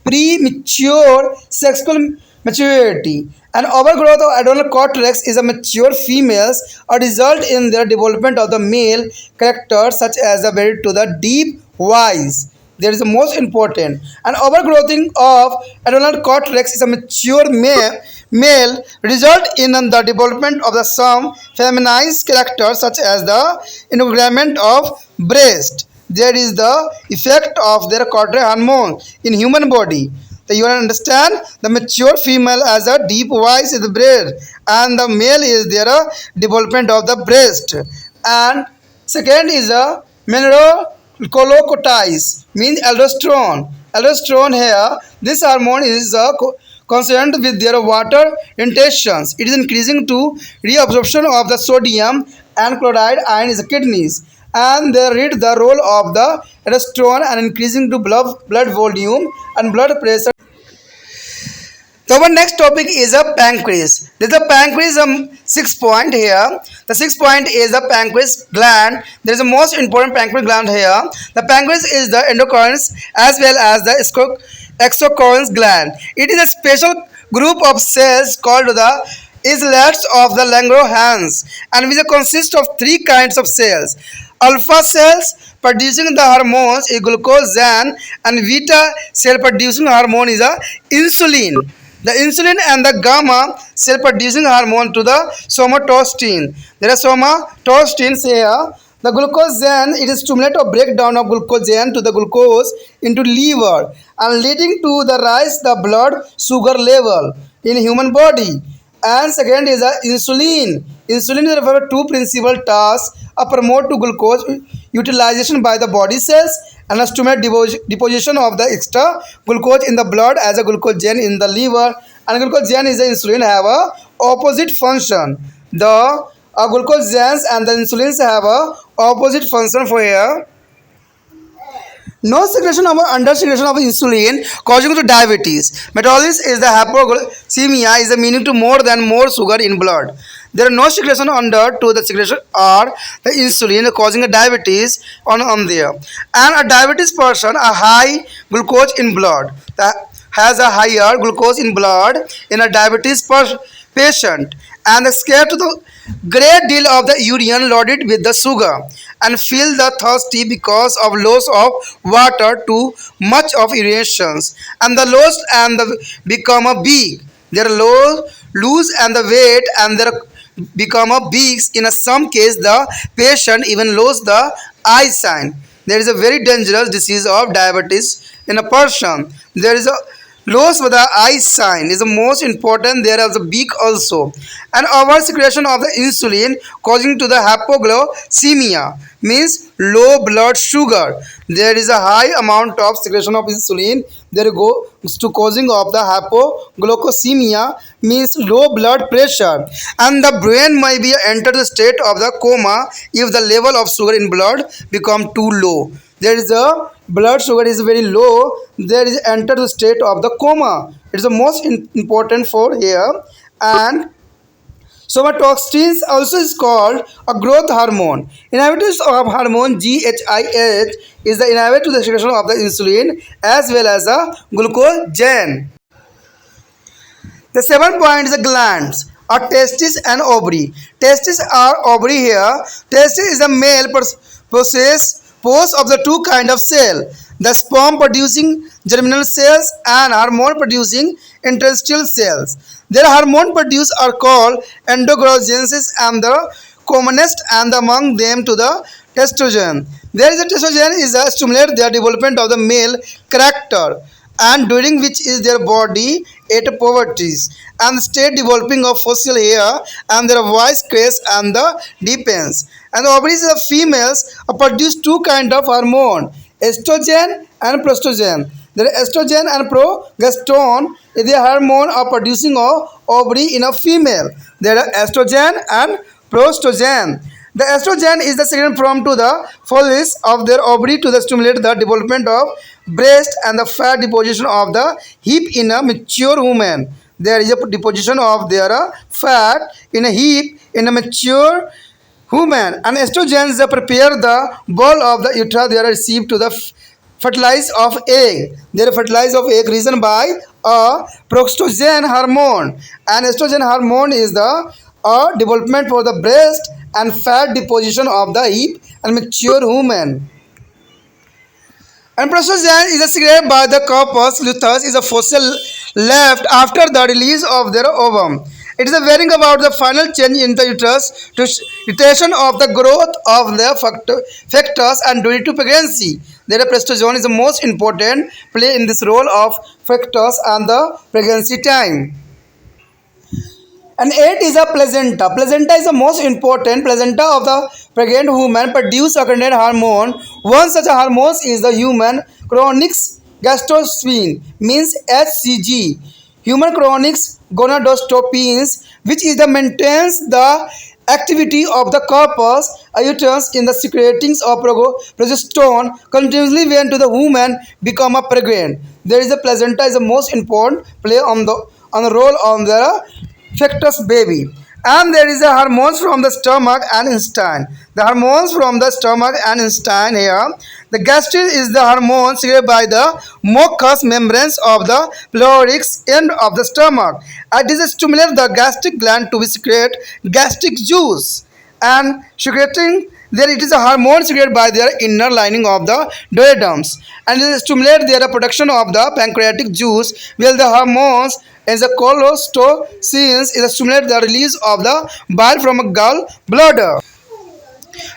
premature sexual maturity. An overgrowth of adrenal cortex is a mature females a result in their development of the male character such as the very to the deep voice. There is the most important. An overgrowing of adrenal cortex is a mature male result in the development of the some feminized characters such as the enlargement of breast. There is the effect of their cortisol hormone in human body. You understand the mature female as a deep voice in the breast and the male is their development of the breast. And second is a mineralocorticoids means aldosterone. Aldosterone here this hormone is concerned with their water ingestions. It is increasing to reabsorption of the sodium and chloride ion in the kidneys and they read the role of the testosterone and increasing to blood volume and blood pressure. So our next topic is a pancreas. There's a pancreas 6 point here. The 6 point is the pancreas gland. There is a most important pancreas gland here. The pancreas is the endocrine as well as the exocrine gland. It is a special group of cells called the islets of the Langerhans and which consists of three kinds of cells. Alpha cells producing the hormones is glucogen and beta cell producing hormone is a insulin. The insulin and the gamma cell producing hormone to the somatostatin. There are somatostins here. The glucogen it is stimulate or breakdown of glucogen to the glucose into liver and leading to the rise the blood sugar level in human body. And second is the insulin. Insulin is referred to two principal tasks: a promote to glucose utilization by the body cells and a stimulate deposition of the extra glucose in the blood as a glucogen in the liver. And glucogen is the insulin have a opposite function. The glucogens and the insulins have a opposite function for here. No secretion of under secretion of insulin causing to diabetes. Metabolism is the hypoglycemia is the meaning to more sugar in blood. There are no secretion under to the secretion or the insulin causing a diabetes on there. And a diabetes person a high glucose in blood that has a higher glucose in blood in a diabetes patient and scared to the great deal of the urine loaded with the sugar and feel the thirsty because of loss of water too much of urinations and the lost and the become a big they're low lose and the weight and they become a big in some case the patient even lose the eyesight. There is a very dangerous disease of diabetes in a person. There is a loss of the eye sign is the most important. There is a beak also. And over secretion of the insulin causing to the hypoglycemia means low blood sugar. There is a high amount of secretion of insulin. There goes to causing of the hypoglycemia means low blood pressure. And the brain may be enter the state of the coma if the level of sugar in blood become too low. There is a blood sugar is very low, there is enter the state of the coma. It is the most important for here. And somatostatin also is called a growth hormone. Inhibitors of hormone GHIH is the inhibitor to the secretion of the insulin as well as a glucogen. The 7 point is the glands or testis and ovary. Testis are ovary here. Testis is a male process of the two kind of cell, the sperm producing germinal cells and hormone producing interstitial cells. Their hormone produced are called endocrines and the commonest and among them to the testosterone. There is a testosterone is a stimulate the development of the male character and during which is their body at poverty and state developing of fossil hair and their voice crest and the depends. And the ovaries of females produce two kind of hormone, estrogen and progesterone. The estrogen and progesterone is the hormone of producing of ovary in a female. There are estrogen and progesterone. The estrogen is the second from to the follicles of their ovary to the stimulate the development of breast and the fat deposition of the hip in a mature woman. There is a deposition of their fat in a hip in a mature woman. And estrogens prepare the ball of the uterus. They are received to the fertilize of egg. They are fertilize of egg reason by a progesterone hormone. And estrogen hormone is the development for the breast and fat deposition of the hip and mature woman. And progesterone is secreted by the corpus luteus is a fossil left after the release of their ovum. It is a varying about the final change in the uterus to rotation of the growth of the factors and during to pregnancy. Their progesterone is the most important play in this role of factors and the pregnancy time. And 8 is a placenta. Placenta is the most important. Placenta of the pregnant woman produce a content hormone. One such a hormone is the human chronic gastroscreen means HCG. Human chronic gonadotropins, which is the maintains the activity of the corpus luteus in the secreting of progesterone continuously when to the woman become a pregnant. There is a placenta is the most important play on the role on the fetus baby. And there is a hormones from the stomach and intestine. The hormones from the stomach and intestine here. The gastric is the hormone secreted by the mucous membranes of the pyloric end of the stomach. And this stimulates the gastric gland to secrete gastric juice. And secreting there it is a hormone secreted by their inner lining of the duodenums, and it stimulates their production of the pancreatic juice, while the hormones as the cholecystokinin is stimulate the release of the bile from a gall bladder.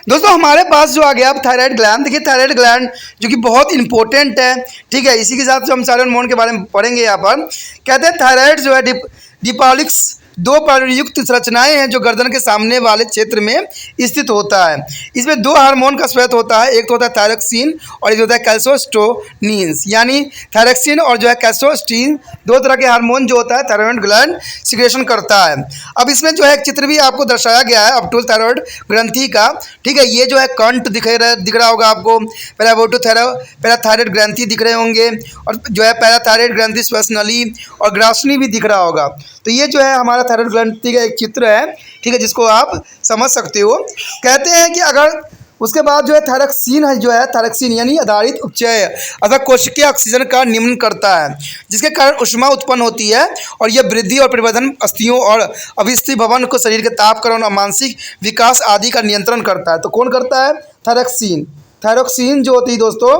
दोस्तों हमारे पास जो आ गया अब thyroid gland, देखिए thyroid gland जो कि बहुत important है, ठीक है। इसी के साथ जो हम साइलेंट मोड के बारे में पढ़ेंगे यहाँ पर, कहते हैं थायराइड जो है डिपॉलिक्स दो युक्त संरचनाएं हैं जो गर्दन के सामने वाले क्षेत्र में स्थित होता है। इसमें दो हार्मोन का स्वेत होता है, एक तो होता है थायरोक्सिन और एक होता है कैल्सिटोनिन्स, यानी थायरोक्सिन और जो है कैल्सिटोनिन दो तरह के हार्मोन जो होता है थायराइड ग्लैंड सिक्रेशन करता है। अब इसमें जो है एक चित्र भी आपको दर्शाया गया है अपटूल थायराइड ग्रंथि का, ठीक है। ये जो है कंठ दिख रहा होगा आपको, पैराथायराइड ग्रंथि दिख रहे होंगे और जो है पैराथायराइड ग्रंथि श्वसनली और ग्रासनी भी दिख रहा होगा। तो ये जो है हमारा थायराइड ग्रंथि का एक चित्र है, ठीक है, जिसको आप समझ सकते हो। कहते हैं कि अगर उसके बाद जो है थायरोक्सिन है, जो है थायरोक्सिन यानी आधारित उपचय अथवा कोशिकीय ऑक्सीजन का निम्न करता है, जिसके कारण ऊष्मा उत्पन्न होती है और यह वृद्धि और परिवर्धन अस्थियों और अभिस्थि भवन को शरीर के तापकरण और मानसिक विकास आदि का नियंत्रण करता है। तो कौन करता है? थायरोक्सिन। थायरोक्सिन जो होती है दोस्तों,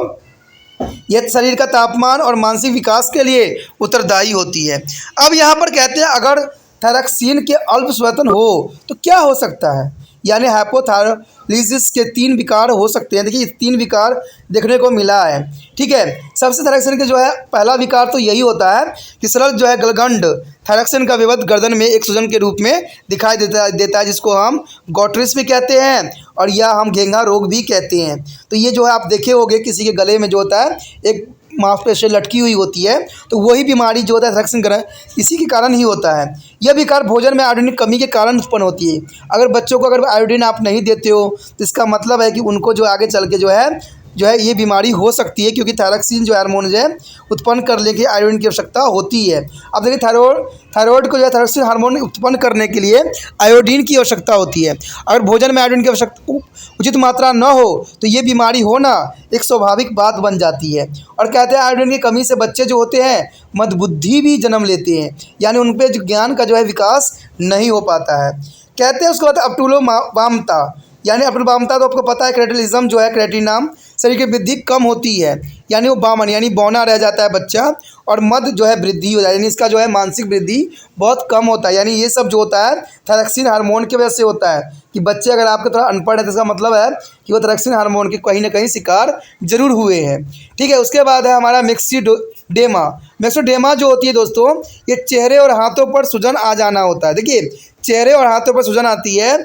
यह शरीर का तापमान और मानसिक विकास के लिए उत्तरदायी होती है। अब यहाँ पर कहते हैं अगर थायरोक्सिन के अल्प स्वेतन हो तो क्या हो सकता है, यानी हाइपोथायरॉयडिज्म के 3 विकार हो सकते हैं। देखिए 3 विकार देखने को मिला है, ठीक है। सबसे थायरोक्सिन के जो है पहला विकार तो यही होता है कि सरल जो है गलगंड थायरोक्सिन का विवध गर्दन में एक सूजन के रूप में दिखाई देता है, जिसको हम गॉट्रिस भी कहते हैं और या हम घेंघा रोग भी कहते हैं। तो ये जो है आप देखे होंगे किसी के गले में जो होता है एक मांसपेशी लटकी हुई होती है, तो वही बीमारी जो होता है थायरोक्सिन ग्रंथि इसी के कारण ही होता है। यह विकार भोजन में आयोडीन की कमी के कारण उत्पन्न होती है। अगर बच्चों को अगर आयोडीन आप नहीं देते हो तो इसका मतलब है कि उनको जो आगे चल के जो है ये बीमारी हो सकती है, क्योंकि थायरोक्सिन जो हार्मोन जो है उत्पन्न करने के आयोडीन की आवश्यकता होती है। अब देखिए थायराइड को जो है थायरोक्सिन हार्मोन उत्पन्न करने के लिए आयोडीन की आवश्यकता होती है। अगर भोजन में आयोडीन की आवश्यकता उचित मात्रा न हो तो ये बीमारी होना एक स्वाभाविक बात बन जाती है। और कहते हैं आयोडीन की कमी से बच्चे जो होते हैं मंदबुद्धि भी जन्म लेते हैं, यानी उन पर जो ज्ञान का जो है विकास नहीं हो पाता है। कहते हैं उसके बाद अपटूलोवामता, यानी अपटूलोवामता तो आपको पता है क्रेटिनिज्म जो है क्रेटिनाम शरीर की वृद्धि कम होती है, यानी वो बामन यानी बौना रह जाता है बच्चा, और मद जो है वृद्धि हो जाए, यानी इसका जो है मानसिक वृद्धि बहुत कम होता है। यानी ये सब जो होता है थायरोक्सिन हार्मोन की वजह से होता है कि बच्चे अगर आपके थोड़ा अनपढ़ है तो इसका मतलब है कि वो थायरोक्सिन हार्मोन के कहीं ना कहीं शिकार जरूर हुए हैं, ठीक है। उसके बाद है हमारा मिक्सोडेमा। मिक्सोडेमा जो होती है दोस्तों, ये चेहरे और हाथों पर सूजन आ जाना होता है। देखिए चेहरे और हाथों पर सूजन आती है,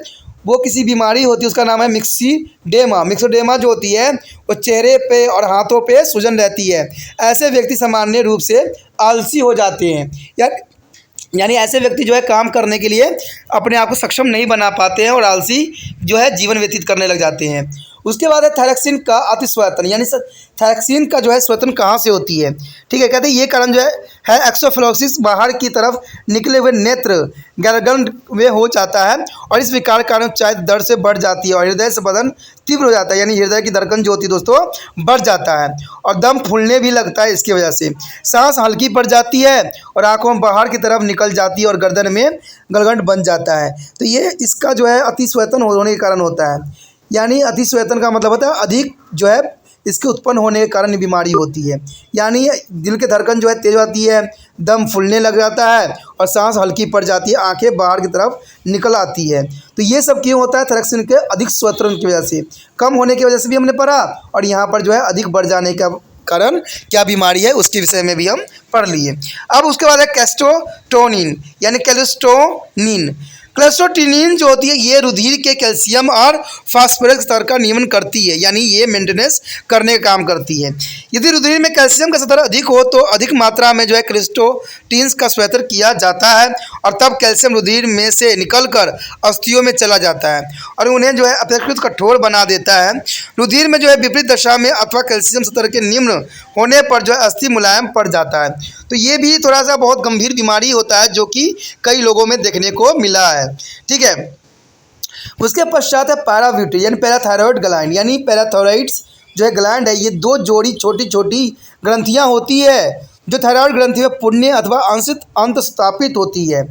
वो किसी बीमारी होती है, उसका नाम है मिक्सोडेमा। मिक्सोडेमा जो होती है वो चेहरे पे और हाथों पे सूजन रहती है। ऐसे व्यक्ति सामान्य रूप से आलसी हो जाते हैं, यानी ऐसे व्यक्ति जो है काम करने के लिए अपने आप को सक्षम नहीं बना पाते हैं और आलसी जो है जीवन व्यतीत करने लग जाते हैं। उसके बाद है थायरोक्सिन का अतिस्वेतन, यानी थायरोक्सिन का जो है स्वेतन कहाँ से होती है, ठीक है। कहते हैं ये कारण जो है एक्सोफ्लोक्सिस बाहर की तरफ निकले हुए नेत्र गलगंड में हो जाता है और इस विकार के कारण चाहे दर्द से बढ़ जाती है और हृदय से बदन तीव्र हो जाता है, यानी हृदय की धड़कन जो होती है दोस्तों बढ़ जाता है और दम फूलने भी लगता है। इसकी वजह से सांस हल्की पड़ जाती है और आंखों बाहर की तरफ निकल जाती है और गर्दन में गलगंड बन जाता है। तो ये इसका जो है अतिस्वेतन होने के कारण होता है, यानी अतिस्वेतन का मतलब होता है अधिक जो है इसके उत्पन्न होने के कारण बीमारी होती है, यानी दिल की धड़कन जो है तेज होती है, दम फूलने लग जाता है और सांस हल्की पड़ जाती है, आंखें बाहर की तरफ निकल आती है। तो ये सब क्यों होता है? थायरोक्सिन के अधिक स्वेतन की वजह से, कम होने की वजह से भी हमने पढ़ा और यहाँ पर जो है अधिक बढ़ जाने का कारण क्या बीमारी है उसके विषय में भी हम पढ़ लिए। अब उसके बाद है कैल्सिटोनिन, यानी कैल्सिटोनिन। कैल्सिटोनिन जो होती है ये रुधिर के कैल्शियम और फास्फोरस स्तर का नियमन करती है, यानी ये मेंटेनेंस करने का काम करती है। यदि रुधिर में कैल्शियम का स्तर अधिक हो तो अधिक मात्रा में जो है क्रिस्टोटिन्स का स्वेदन किया जाता है और तब कैल्शियम रुधिर में से निकलकर अस्थियों में चला जाता है और उन्हें जो है अपेक्षाकृत कठोर बना देता है। रुधिर में जो है विपरीत दशा में अथवा कैल्शियम स्तर के निम्न होने पर जो है अस्थि मुलायम पड़ जाता है। तो ये भी थोड़ा सा बहुत गंभीर बीमारी होता है जो कि कई लोगों में देखने को मिला है। ठीक है, उसके पश्चात है पैराव्यूटी यानी पैराथायरॉयड ग्लैंड यानी पैराथायरॉइड्स जो है ग्लैंड है। ये दो जोड़ी छोटी छोटी ग्रंथियां होती है जो थायराइड ग्रंथि में पुण्य अथवा अंशित अंत स्थापित होती है।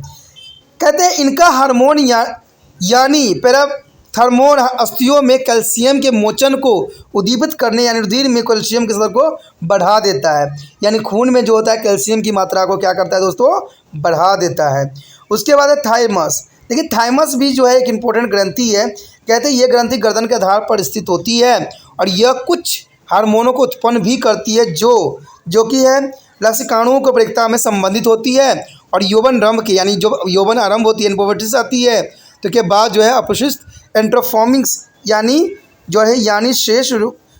कहते हैं इनका हार्मोन यानी पैराथर्मोन अस्थियों में कैल्शियम के मोचन को उद्दीपित करने यानी रुधिर में कैल्शियम के स्तर को बढ़ा देता है। यानी खून में जो होता है कैल्शियम की मात्रा को क्या करता है दोस्तों, बढ़ा देता है। उसके बाद है थाइमस। देखिए थाइमस भी जो है एक इम्पोर्टेंट ग्रंथि है। कहते हैं ये ग्रंथि गर्दन के आधार पर स्थित होती है और यह कुछ हार्मोनों को उत्पन्न भी करती है जो कि है लसिकाणुओं की प्रक्रिया में संबंधित होती है और यौवन रंभ के यानी जो यौवन आरंभ होती है पुबर्टी से आती है तो के बाद जो है अपशिष्ट एंट्रोफॉर्मिंग्स यानी शेष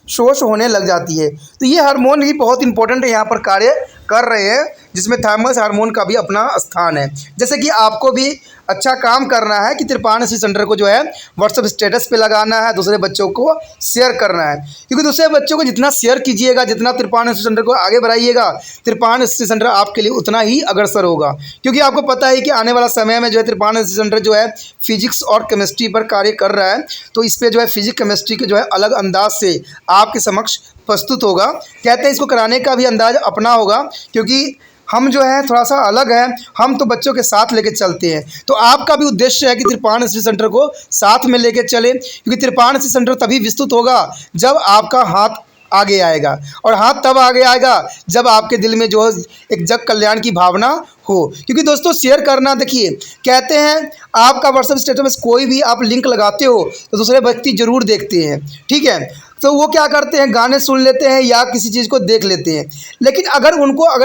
शोष होने लग जाती है। तो ये हार्मोन भी बहुत इंपॉर्टेंट है, यहाँ पर कार्य कर रहे हैं जिसमें थाइमस हार्मोन का भी अपना स्थान है। जैसे कि आपको भी अच्छा काम करना है कि तिरपान इसी सेंटर को जो है व्हाट्सएप स्टेटस पे लगाना है, दूसरे बच्चों को शेयर करना है, क्योंकि दूसरे बच्चों को जितना शेयर कीजिएगा, जितना तिरपान इसी सेंटर को आगे बढ़ाइएगा, तिरपान इसी सेंटर आपके लिए उतना ही अग्रसर होगा। क्योंकि आपको पता है कि आने वाला समय में जो है तिरपान इसी सेंटर जो है फिजिक्स और केमिस्ट्री पर कार्य कर रहा है, तो इस पर जो है फिजिक्स केमिस्ट्री के जो है अलग अंदाज से आपके समक्ष प्रस्तुत होगा। कहते हैं इसको कराने का भी अंदाज अपना होगा, क्योंकि हम जो है थोड़ा सा अलग है, हम तो बच्चों के साथ लेके चलते हैं। तो आपका भी उद्देश्य है कि तिरपान इसी सेंटर को साथ में लेके चले, क्योंकि तिरपान इसी सेंटर तभी विस्तृत होगा जब आपका हाथ आगे आएगा, और हाथ तब आगे आएगा जब आपके दिल में जो एक जग कल्याण की भावना हो। क्योंकि दोस्तों शेयर करना, देखिए कहते हैं आपका व्हाट्सएप स्टेटस में कोई भी आप लिंक लगाते हो तो दूसरे व्यक्ति जरूर देखते हैं। ठीक है, तो वो क्या करते हैं, गाने सुन लेते हैं या किसी चीज़ को देख लेते हैं। लेकिन अगर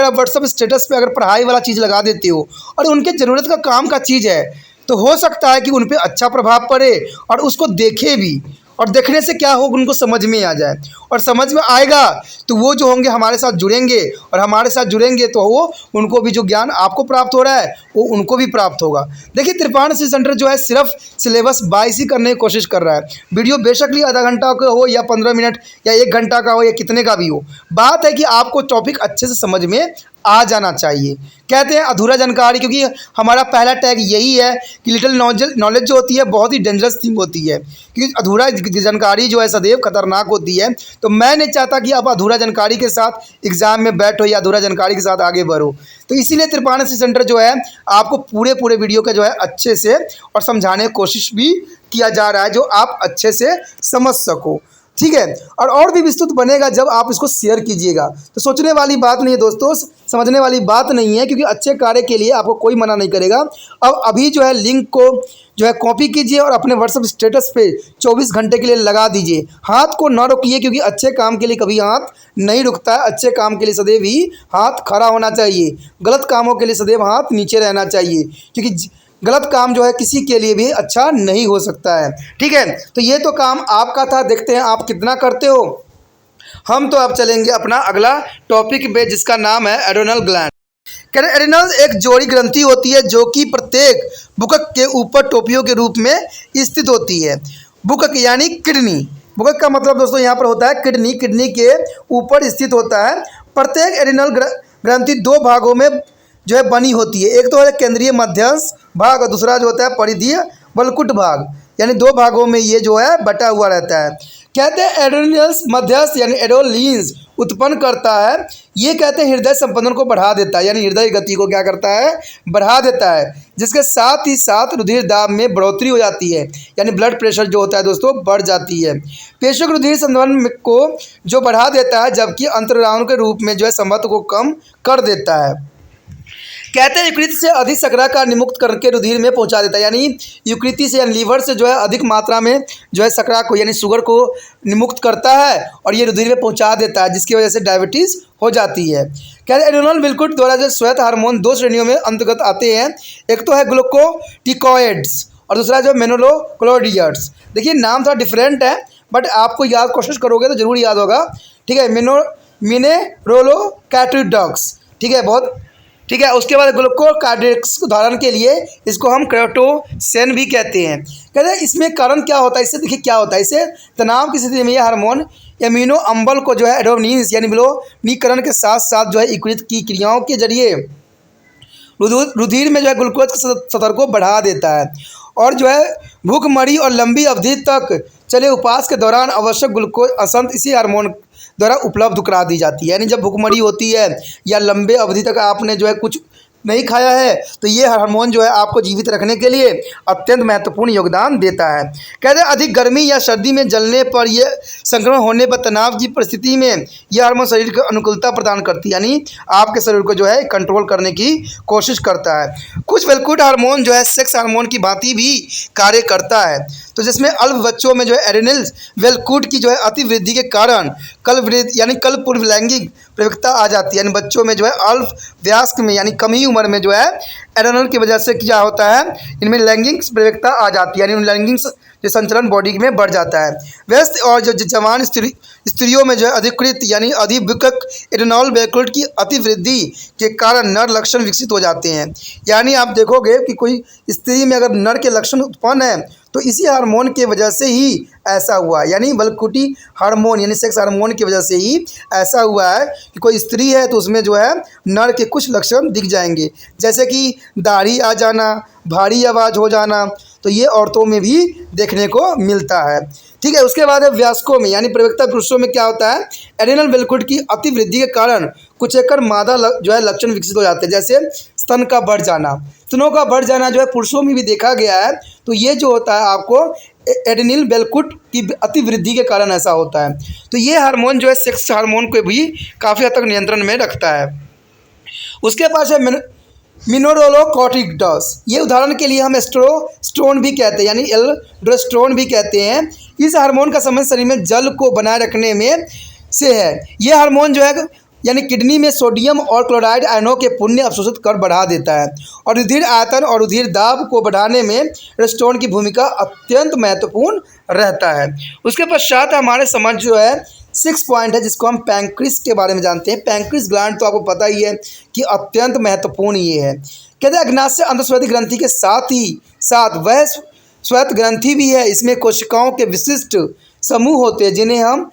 आप व्हाट्सएप स्टेटस पे अगर पढ़ाई वाला चीज़ लगा देते हो और उनके ज़रूरत का काम का चीज़ है, तो हो सकता है कि उन पर अच्छा प्रभाव पड़े और उसको देखे भी, और देखने से क्या हो उनको समझ में आ जाए, और समझ में आएगा तो वो जो होंगे हमारे साथ जुड़ेंगे, और हमारे साथ जुड़ेंगे तो वो उनको भी जो ज्ञान आपको प्राप्त हो रहा है वो उनको भी प्राप्त होगा। देखिए तिरपान इसी सेंटर जो है सिर्फ सिलेबस 22 ही करने की कोशिश कर रहा है। वीडियो बेशक आधा घंटा का हो या 15 मिनट या 1 घंटा का हो या कितने का भी हो, बात है कि आपको टॉपिक अच्छे से समझ में आ जाना चाहिए। कहते हैं अधूरा जानकारी, क्योंकि हमारा पहला टैग यही है कि लिटिल नॉलेज जो होती है बहुत ही डेंजरस थिंग होती है, क्योंकि अधूरा जानकारी जो है सदैव खतरनाक होती है। तो मैं नहीं चाहता कि आप अधूरा जानकारी के साथ एग्जाम में बैठो या अधूरा जानकारी के साथ आगे बढ़ो। तो इसीलिए तिरपान इसी सेंटर जो है आपको पूरे वीडियो का जो है अच्छे से और समझाने की कोशिश भी किया जा रहा है, जो आप अच्छे से समझ सको। ठीक है, और भी विस्तृत बनेगा जब आप इसको शेयर कीजिएगा। तो सोचने वाली बात नहीं है दोस्तों, समझने वाली बात नहीं है, क्योंकि अच्छे कार्य के लिए आपको कोई मना नहीं करेगा। अब अभी जो है लिंक को जो है कॉपी कीजिए और अपने व्हाट्सएप स्टेटस पे 24 घंटे के लिए लगा दीजिए। हाथ को ना रोकिए, क्योंकि अच्छे काम के लिए कभी हाथ नहीं रुकता है। अच्छे काम के लिए सदैव ही हाथ खड़ा होना चाहिए, गलत कामों के लिए सदैव हाथ नीचे रहना चाहिए, क्योंकि गलत काम जो है किसी के लिए भी अच्छा नहीं हो सकता है। ठीक है, तो ये तो काम आपका था, देखते हैं आप कितना करते हो। हम तो अब चलेंगे अपना अगला टॉपिक पे, जिसका नाम है एड्रेनल ग्लैंड। एड्रेनल एक जोड़ी ग्रंथि होती है जो कि प्रत्येक बुकक के ऊपर टोपियों के रूप में स्थित होती है। बुकक यानी किडनी, बुकक का मतलब दोस्तों यहाँ पर होता है किडनी, किडनी के ऊपर स्थित होता है। प्रत्येक एड्रेनल ग्रंथि 2 भागों में जो है बनी होती है। एक तो है केंद्रीय मध्यस्थ भाग और दूसरा जो होता है परिधीय वलकुट भाग, यानी 2 भागों में ये जो है बटा हुआ रहता है। कहते हैं एड्रेनल्स मध्यस्थ यानी एड्रेनलिन्स उत्पन्न करता है। ये कहते हैं हृदय संपंदन को बढ़ा देता है, यानी हृदय गति को क्या करता है, बढ़ा देता है, जिसके साथ ही साथ रुधिर दाब में बढ़ोतरी हो जाती है, यानी ब्लड प्रेशर जो होता है दोस्तों बढ़ जाती है। पेशियों के रुधिर संबंध को जो बढ़ा देता है, जबकि अंतर्राउंड के रूप में जो है संबंध को कम कर देता है। कहते हैं यकृत से अधिक शर्करा का निमुक्त करके रुधिर में पहुंचा देता है, यानी यकृत से यानी लीवर से जो है अधिक मात्रा में जो है शर्करा को यानी शुगर को निमुक्त करता है और ये रुधिर में पहुंचा देता है, जिसकी वजह से डायबिटीज़ हो जाती है। कहते हैं एड्रेनल विलकुट द्वारा जो श्वेत हार्मोन 2 श्रेणियों में अंतर्गत आते हैं। एक तो है ग्लूकोटिकॉइड्स और दूसरा जो मेनोलोक्लोडियड्स। देखिए नाम थोड़ा डिफरेंट है, बट आपको याद कोशिश करोगे तो जरूर याद होगा। ठीक है, मिनेरोलोकैटोइड्स, ठीक है, बहुत ठीक है। उसके बाद ग्लूकोकार्डिक्स को धारण के लिए इसको हम क्रेटोसेन भी कहते हैं। कहते हैं इसमें कारण क्या होता है, इससे देखिए क्या होता है, इससे तनाव की स्थिति में यह हार्मोन एमिनो अम्ल को जो है एडोनिन्स यानी विलोनीकरण के साथ साथ जो है इक्वित की क्रियाओं के जरिए रुधिर में जो है ग्लूकोज के स्तर को बढ़ा देता है और जो है भूखमरी और लंबी अवधि तक चले उपवास के दौरान आवश्यक ग्लूकोज असंत इसी हार्मोन द्वारा उपलब्ध करा दी जाती है। यानी जब भूखमरी होती है या लंबे अवधि तक आपने जो है कुछ नहीं खाया है तो ये हार्मोन जो है आपको जीवित रखने के लिए अत्यंत महत्वपूर्ण योगदान देता है। कहते हैं अधिक गर्मी या सर्दी में जलने पर यह संक्रमण होने पर तनाव की परिस्थिति में यह हार्मोन शरीर को अनुकूलता प्रदान करती है, यानी आपके शरीर को जो है कंट्रोल करने की कोशिश करता है। कुछ वेलकुट हार्मोन जो है सेक्स हार्मोन की भांति भी कार्य करता है, तो जिसमें अल्प बच्चों में जो है एड्रेनल वेलकुट की जो है अति वृद्धि के कारण कल पूर्व लैंगिक प्रवृत्ति आ जाती है। यानी बच्चों में जो है अल्प वयस्क में यानी कम ही उम्र में जो है एड्रेनल की वजह से क्या होता है, इनमें लैंगिक प्रवृत्ति आ जाती है, यानी लैंगिक जो संचलन बॉडी में बढ़ जाता है। व्यस्त और जो जवान स्त्रियों में जो है अधिकृत यानी अधिविकक एड्रेनल वेलकुट की अति वृद्धि के कारण नर लक्षण विकसित हो जाते हैं। यानी आप देखोगे कि कोई स्त्री में अगर नर के लक्षण उत्पन्न है तो इसी हार्मोन के वजह से ही ऐसा हुआ, यानी वेलकुटी हार्मोन यानी सेक्स हार्मोन की वजह से ही ऐसा हुआ है कि कोई स्त्री है तो उसमें जो है नर के कुछ लक्षण दिख जाएंगे, जैसे कि दाढ़ी आ जाना, भारी आवाज़ हो जाना, तो ये औरतों में भी देखने को मिलता है। ठीक है, उसके बाद है वयस्कों में यानी प्रवक्ता पुरुषों में क्या होता है, एड्रेनल वेलकुट की अति वृद्धि के कारण कुछ एकड़ मादा जो है लक्षण विकसित हो जाते हैं, जैसे स्तन का बढ़ जाना, स्तनों का बढ़ जाना जो है पुरुषों में भी देखा गया है। तो ये जो होता है आपको एड्रेनल वेलकुट की अति वृद्धि के कारण ऐसा होता है। तो ये हार्मोन जो है सेक्स हार्मोन को भी काफ़ी हद तक नियंत्रण में रखता है। उसके पास है मिनरलोकॉर्टिकॉइड्स, ये उदाहरण के लिए हम एस्ट्रोस्टेरोन भी कहते हैं यानी एल्डोस्टेरोन भी कहते हैं। इस हार्मोन का संबंध शरीर में जल को बनाए रखने में से है। ये हार्मोन जो है यानी किडनी में सोडियम और क्लोराइड आयनों के पुण्य अवशोषित कर बढ़ा देता है और रुधिर आयतन और रुधिर दाब को बढ़ाने में एस्ट्रोस्टेरोन की भूमिका अत्यंत महत्वपूर्ण रहता है। उसके पश्चात हमारे समझ जो है 6 पॉइंट है जिसको हम पैंक्रिस के बारे में जानते हैं। पैंक्रिस ग्लैंड तो आपको पता ही है कि अत्यंत महत्वपूर्ण ये है। कहते हैं अग्नाशय अंतःस्वेदी ग्रंथि के साथ ही साथ वह श्वेत ग्रंथि भी है। इसमें कोशिकाओं के विशिष्ट समूह होते हैं जिन्हें हम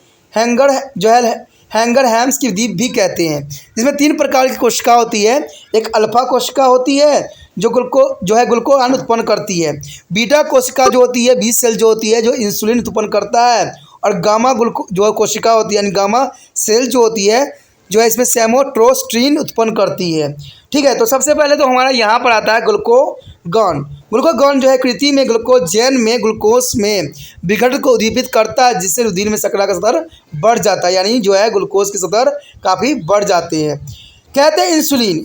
हैंगरहैम्स की द्वीप भी कहते हैं। इसमें 3 प्रकार की कोशिका होती है। एक अल्फा कोशिका होती है जो ग्लूकोगान उत्पन्न करती है। बीटा कोशिका जो होती है, बी सेल जो होती है जो इंसुलिन उत्पन्न करता है, और गामा जो कोशिका होती है यानी गामा सेल जो होती है जो है इसमें सेमोट्रोस्ट्रीन उत्पन्न करती है। ठीक है, तो सबसे पहले तो हमारा यहाँ पर आता है ग्लूकोगॉन। ग्लूकोगॉन जो है कृति में ग्लूकोजेन में ग्लूकोज में विघटन को उद्दीपित करता है जिससे रुधिर में शर्करा का स्तर बढ़ जाता है, यानी जो है ग्लूकोज के स्तर काफ़ी बढ़ जाते हैं। कहते हैं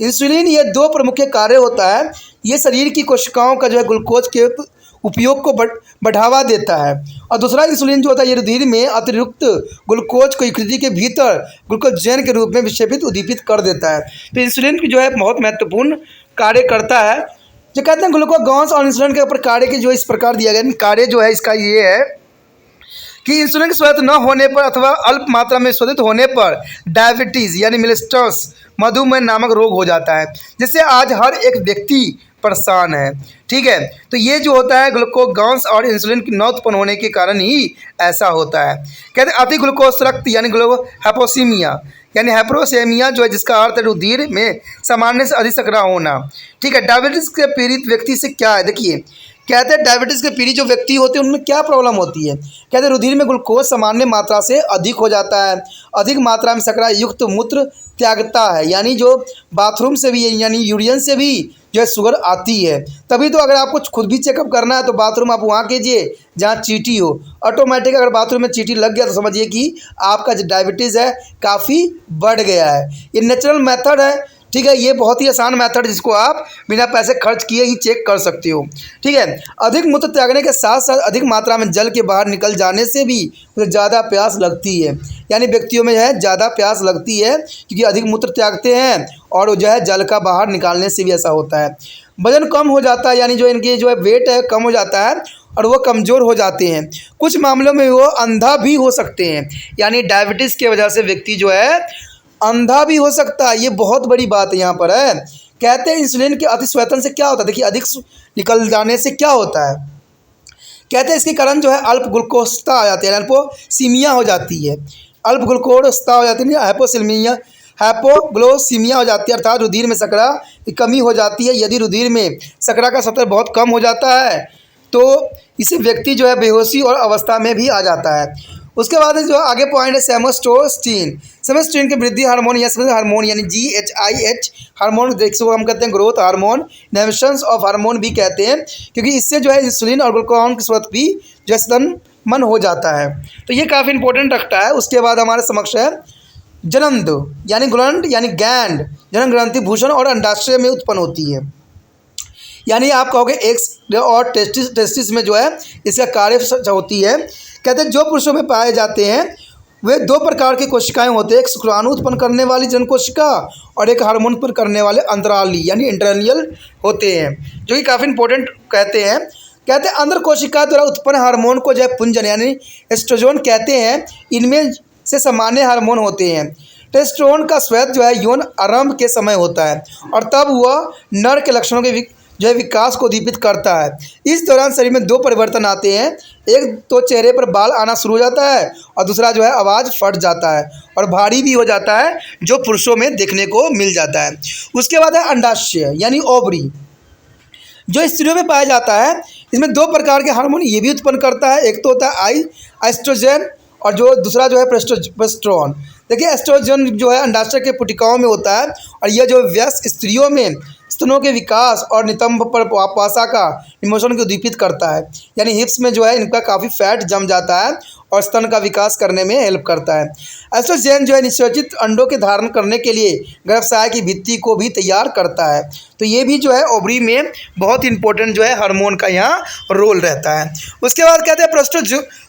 इंसुलिन ये 2 प्रमुख कार्य होता है। ये शरीर की कोशिकाओं का जो है ग्लूकोज के उपयोग को बढ़ावा देता है, और दूसरा इंसुलिन जो होता है ये रुधिर में अतिरिक्त ग्लूकोज को यकृत के भीतर ग्लूकोजेन के रूप में विक्षेपित उद्दीपित कर देता है। तो इंसुलिन की जो है बहुत महत्वपूर्ण कार्य करता है। जो कहते हैं ग्लूकोगॉन्स और इंसुलिन के ऊपर कार्य की जो इस प्रकार दिया गया कार्य जो है इसका ये है कि इंसुलिन की शोधित न होने पर अथवा अल्प मात्रा में शोधित होने पर डायबिटीज़ यानी मिलेस्टस मधुमेह नामक रोग हो जाता है, जिससे आज हर एक व्यक्ति परेशान है। ठीक है, तो ये जो होता है ग्लूकोगॉन्स और इंसुलिन की न उत्पन्न होने के कारण ही ऐसा होता है। कहते हैं अति ग्लूकोज रक्त यानी हाइपोसीमिया यानी हाइपोसेमिया जो है जिसका अर्थ है रुधिर में सामान्य से अधिक शर्करा होना। ठीक है, डायबिटीज़ के पीड़ित व्यक्ति से क्या है, देखिए कहते हैं डायबिटीज़ के पीड़ित जो व्यक्ति होते हैं उनमें क्या प्रॉब्लम होती है। कहते हैं रुधिर में ग्लूकोज सामान्य मात्रा से अधिक हो जाता है, अधिक मात्रा में शर्करा युक्त मूत्र त्यागता है, यानी जो बाथरूम से भी यानी यूरिन से भी जो है शुगर आती है। तभी तो अगर आपको खुद भी चेकअप करना है तो बाथरूम आप वहाँ कीजिए जहाँ चींटी हो। ऑटोमेटिक अगर बाथरूम में चींटी लग गया तो समझिए कि आपका जो डायबिटीज़ है काफ़ी बढ़ गया है। ये नेचुरल मेथड है। ठीक है, ये बहुत ही आसान मेथड जिसको आप बिना पैसे खर्च किए ही चेक कर सकते हो। ठीक है, अधिक मूत्र त्यागने के साथ साथ अधिक मात्रा में जल के बाहर निकल जाने से भी उसे ज़्यादा प्यास लगती है, यानी व्यक्तियों में जो है ज़्यादा प्यास लगती है क्योंकि अधिक मूत्र त्यागते हैं और जो है जल का बाहर निकालने से भी ऐसा होता है। वजन कम हो जाता है, यानी जो इनके जो है वेट है कम हो जाता है और वो कमज़ोर हो जाते हैं। कुछ मामलों में वो अंधा भी हो सकते हैं, यानी डायबिटीज़ की वजह से व्यक्ति जो है अंधा भी हो सकता है। ये बहुत बड़ी बात यहाँ पर है। कहते हैं इंसुलिन के अतिस्वेदन से क्या होता है, देखिए अधिक निकल जाने से क्या होता है। कहते हैं इसके कारण जो है अल्प ग्लूकोजता आ जाती है, हाइपोसीमिया हो जाती है। अल्प ग्लूकोजता हो जाती है, हाइपोग्लोसीमिया हो जाती है, अर्थात रुधिर में शर्करा की कमी हो जाती है। यदि रुधिर में शर्करा का स्तर बहुत कम हो जाता है तो इसे व्यक्ति जो है बेहोशी और अवस्था में भी आ जाता है। उसके बाद जो आगे पॉइंट है सेमोस्टोस्टिन। सेमोस्टिन के वृद्धि हार्मोन या हार्मोन यानी GHIH हार्मोन, जिसको हम कहते हैं growth hormone, inhibitions of hormone भी कहते हैं, क्योंकि इससे जो है इंसुलिन और ग्लूकागॉन की स्रोत भी जो मन हो जाता है। तो ये काफ़ी इंपॉर्टेंट रखता है। उसके बाद हमारे समक्ष है जनन यानी ग्लैंड यानी गैंड, जनन ग्रंथि भूषण और अंडाशय में उत्पन्न होती है। यानी आप कहोगे एग्स और टेस्टिस में जो है इसका कार्य होती है। कहते हैं जो पुरुषों में पाए जाते हैं वे दो प्रकार की कोशिकाएं होते हैं, एक शुक्राणु उत्पन्न करने वाली जनन कोशिका और एक हार्मोन उत्पन्न करने वाले अंतराली यानी इंटरनियल होते हैं, जो कि काफ़ी इंपॉर्टेंट कहते हैं। कहते हैं अंदर कोशिका द्वारा उत्पन्न हार्मोन को जो है पुंजन यानी एस्ट्रोजन कहते हैं। इनमें से सामान्य हार्मोन होते हैं। टेस्टोस्टेरोन का स्वेद जो है यौन आरंभ के समय होता है और तब वह नर के लक्षणों के जो है विकास को उद्दीपित करता है। इस दौरान शरीर में दो परिवर्तन आते हैं, एक तो चेहरे पर बाल आना शुरू हो जाता है और दूसरा जो है आवाज़ फट जाता है और भारी भी हो जाता है, जो पुरुषों में देखने को मिल जाता है। उसके बाद है अंडाशय यानी ओवरी, जो स्त्रियों में पाया जाता है। इसमें दो प्रकार के हार्मोन ये भी उत्पन्न करता है, एक तो होता है एस्ट्रोजन और जो दूसरा जो है प्रोस्टेरोन। देखिए एस्ट्रोजन जो है अंडाशय के पुटिकाओं में होता है और यह जो वयस्क स्त्रियों में स्तनों के विकास और नितंब पर पासा का निमोशन को उद्दीपित करता है, यानी हिप्स में जो है इनका काफ़ी फैट जम जाता है और स्तन का विकास करने में हेल्प करता है। एस्ट्रोजन जो है निषेचित अंडों के धारण करने के लिए गर्भाशय की भित्ति को भी तैयार करता है। तो ये भी जो है ओवरी में बहुत इंपॉर्टेंट जो है हार्मोन का यहाँ रोल रहता है। उसके बाद कहते हैं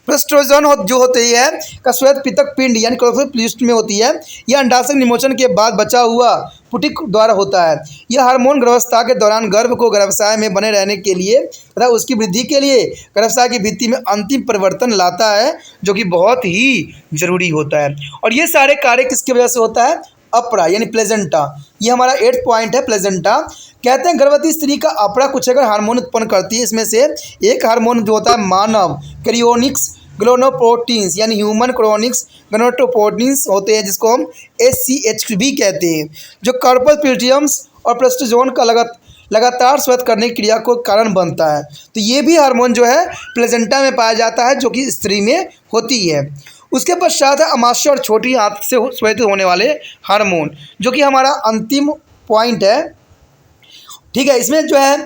प्रोस्ट्रोजन जो होती है का श्वेत पितक पिंड यानी क्लोरोप्लास्ट में होती है। यह अंडाशय निमोचन के बाद बचा हुआ पुटिक द्वारा होता है। यह हार्मोन गर्भावस्था के दौरान गर्भ को गर्भाशय में बने रहने के लिए तथा उसकी वृद्धि के लिए गर्भाशय की भित्ति में अंतिम परिवर्तन लाता है, जो कि बहुत ही जरूरी होता है। और ये सारे कार्य किसकी वजह से होता है? अपरा यानी प्लेजेंटा। ये हमारा 8th पॉइंट है प्लेजेंटा। कहते हैं गर्भवती स्त्री का अपरा कुछ अगर हार्मोन उत्पन्न करती है। इसमें से एक हार्मोन जो होता है मानव क्रियोनिक्स ग्लोनोप्रोटीन्स यानी ह्यूमन क्रोनिक्स ग्लोनोप्रोटीन्स होते हैं, जिसको हम SCH भी कहते हैं, जो कार्पल प्यूटियम्स और प्रोस्टेरोन का लगातार स्वेद करने की क्रिया को कारण बनता है। तो ये भी हार्मोन जो है प्लेजेंटा में पाया जाता है, जो कि स्त्री में होती है। उसके पश्चात है अमाशय और छोटी आंत से स्वेदित होने वाले हार्मोन, जो कि हमारा अंतिम पॉइंट है। ठीक है, इसमें जो है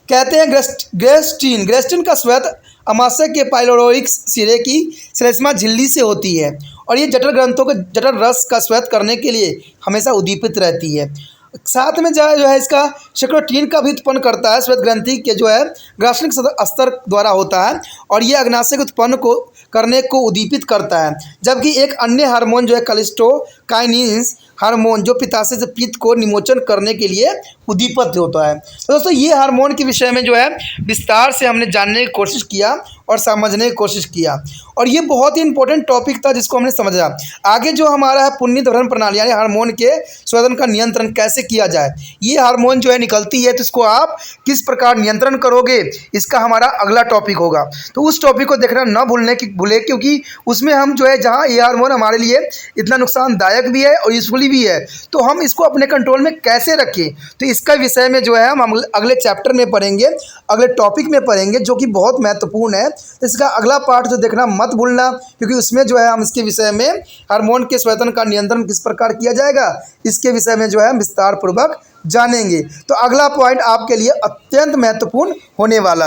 कहते हैं ग्रेस्टिन का स्वेद अमाशय के पाइलोरोइक सिरे की श्लेष्मा झिल्ली से होती है और ये जठर ग्रंथों के जठर रस का स्वेद करने के लिए हमेशा उद्दीपित रहती है। साथ में जो है इसका सेक्रोटीन का भी उत्पन्न करता है, श्वेत ग्रंथि के जो है ग्रासनिक स्तर द्वारा होता है और ये अग्नाशय के उत्पन्न को करने को उद्दीपित करता है। जबकि एक अन्य हार्मोन जो है कलिस्टोकाइनिन्स हार्मोन जो पित्ताशय से पित्त को निमोचन करने के लिए उद्दीपित होता है। तो दोस्तों ये हार्मोन के विषय में जो है विस्तार से हमने जानने की कोशिश किया और समझने की कोशिश किया और ये बहुत ही इंपॉर्टेंट टॉपिक था जिसको हमने समझा। आगे जो हमारा है पुण्य धरण प्रणाली यानी हार्मोन के स्वेदन का नियंत्रण कैसे किया जाए, ये हार्मोन जो है निकलती है तो इसको आप किस प्रकार नियंत्रण करोगे, इसका हमारा अगला टॉपिक होगा। तो उस टॉपिक को देखना न भूले, क्योंकि उसमें हम जो है जहाँ ये हार्मोन हमारे लिए इतना नुकसानदायक भी है और यूजफुली भी है, तो हम इसको अपने कंट्रोल में कैसे रखें, तो इसका विषय में जो है हम अगले चैप्टर में पढ़ेंगे, अगले टॉपिक में पढ़ेंगे, जो कि बहुत महत्वपूर्ण है। तो इसका अगला पार्ट जो देखना मत भूलना, क्योंकि उसमें जो है हम इसके विषय में हार्मोन के स्वेदन का नियंत्रण किस प्रकार किया जाएगा, इसके विषय में जो है हम विस्तार पूर्वक जानेंगे। तो अगला पॉइंट आपके लिए अत्यंत महत्वपूर्ण होने वाला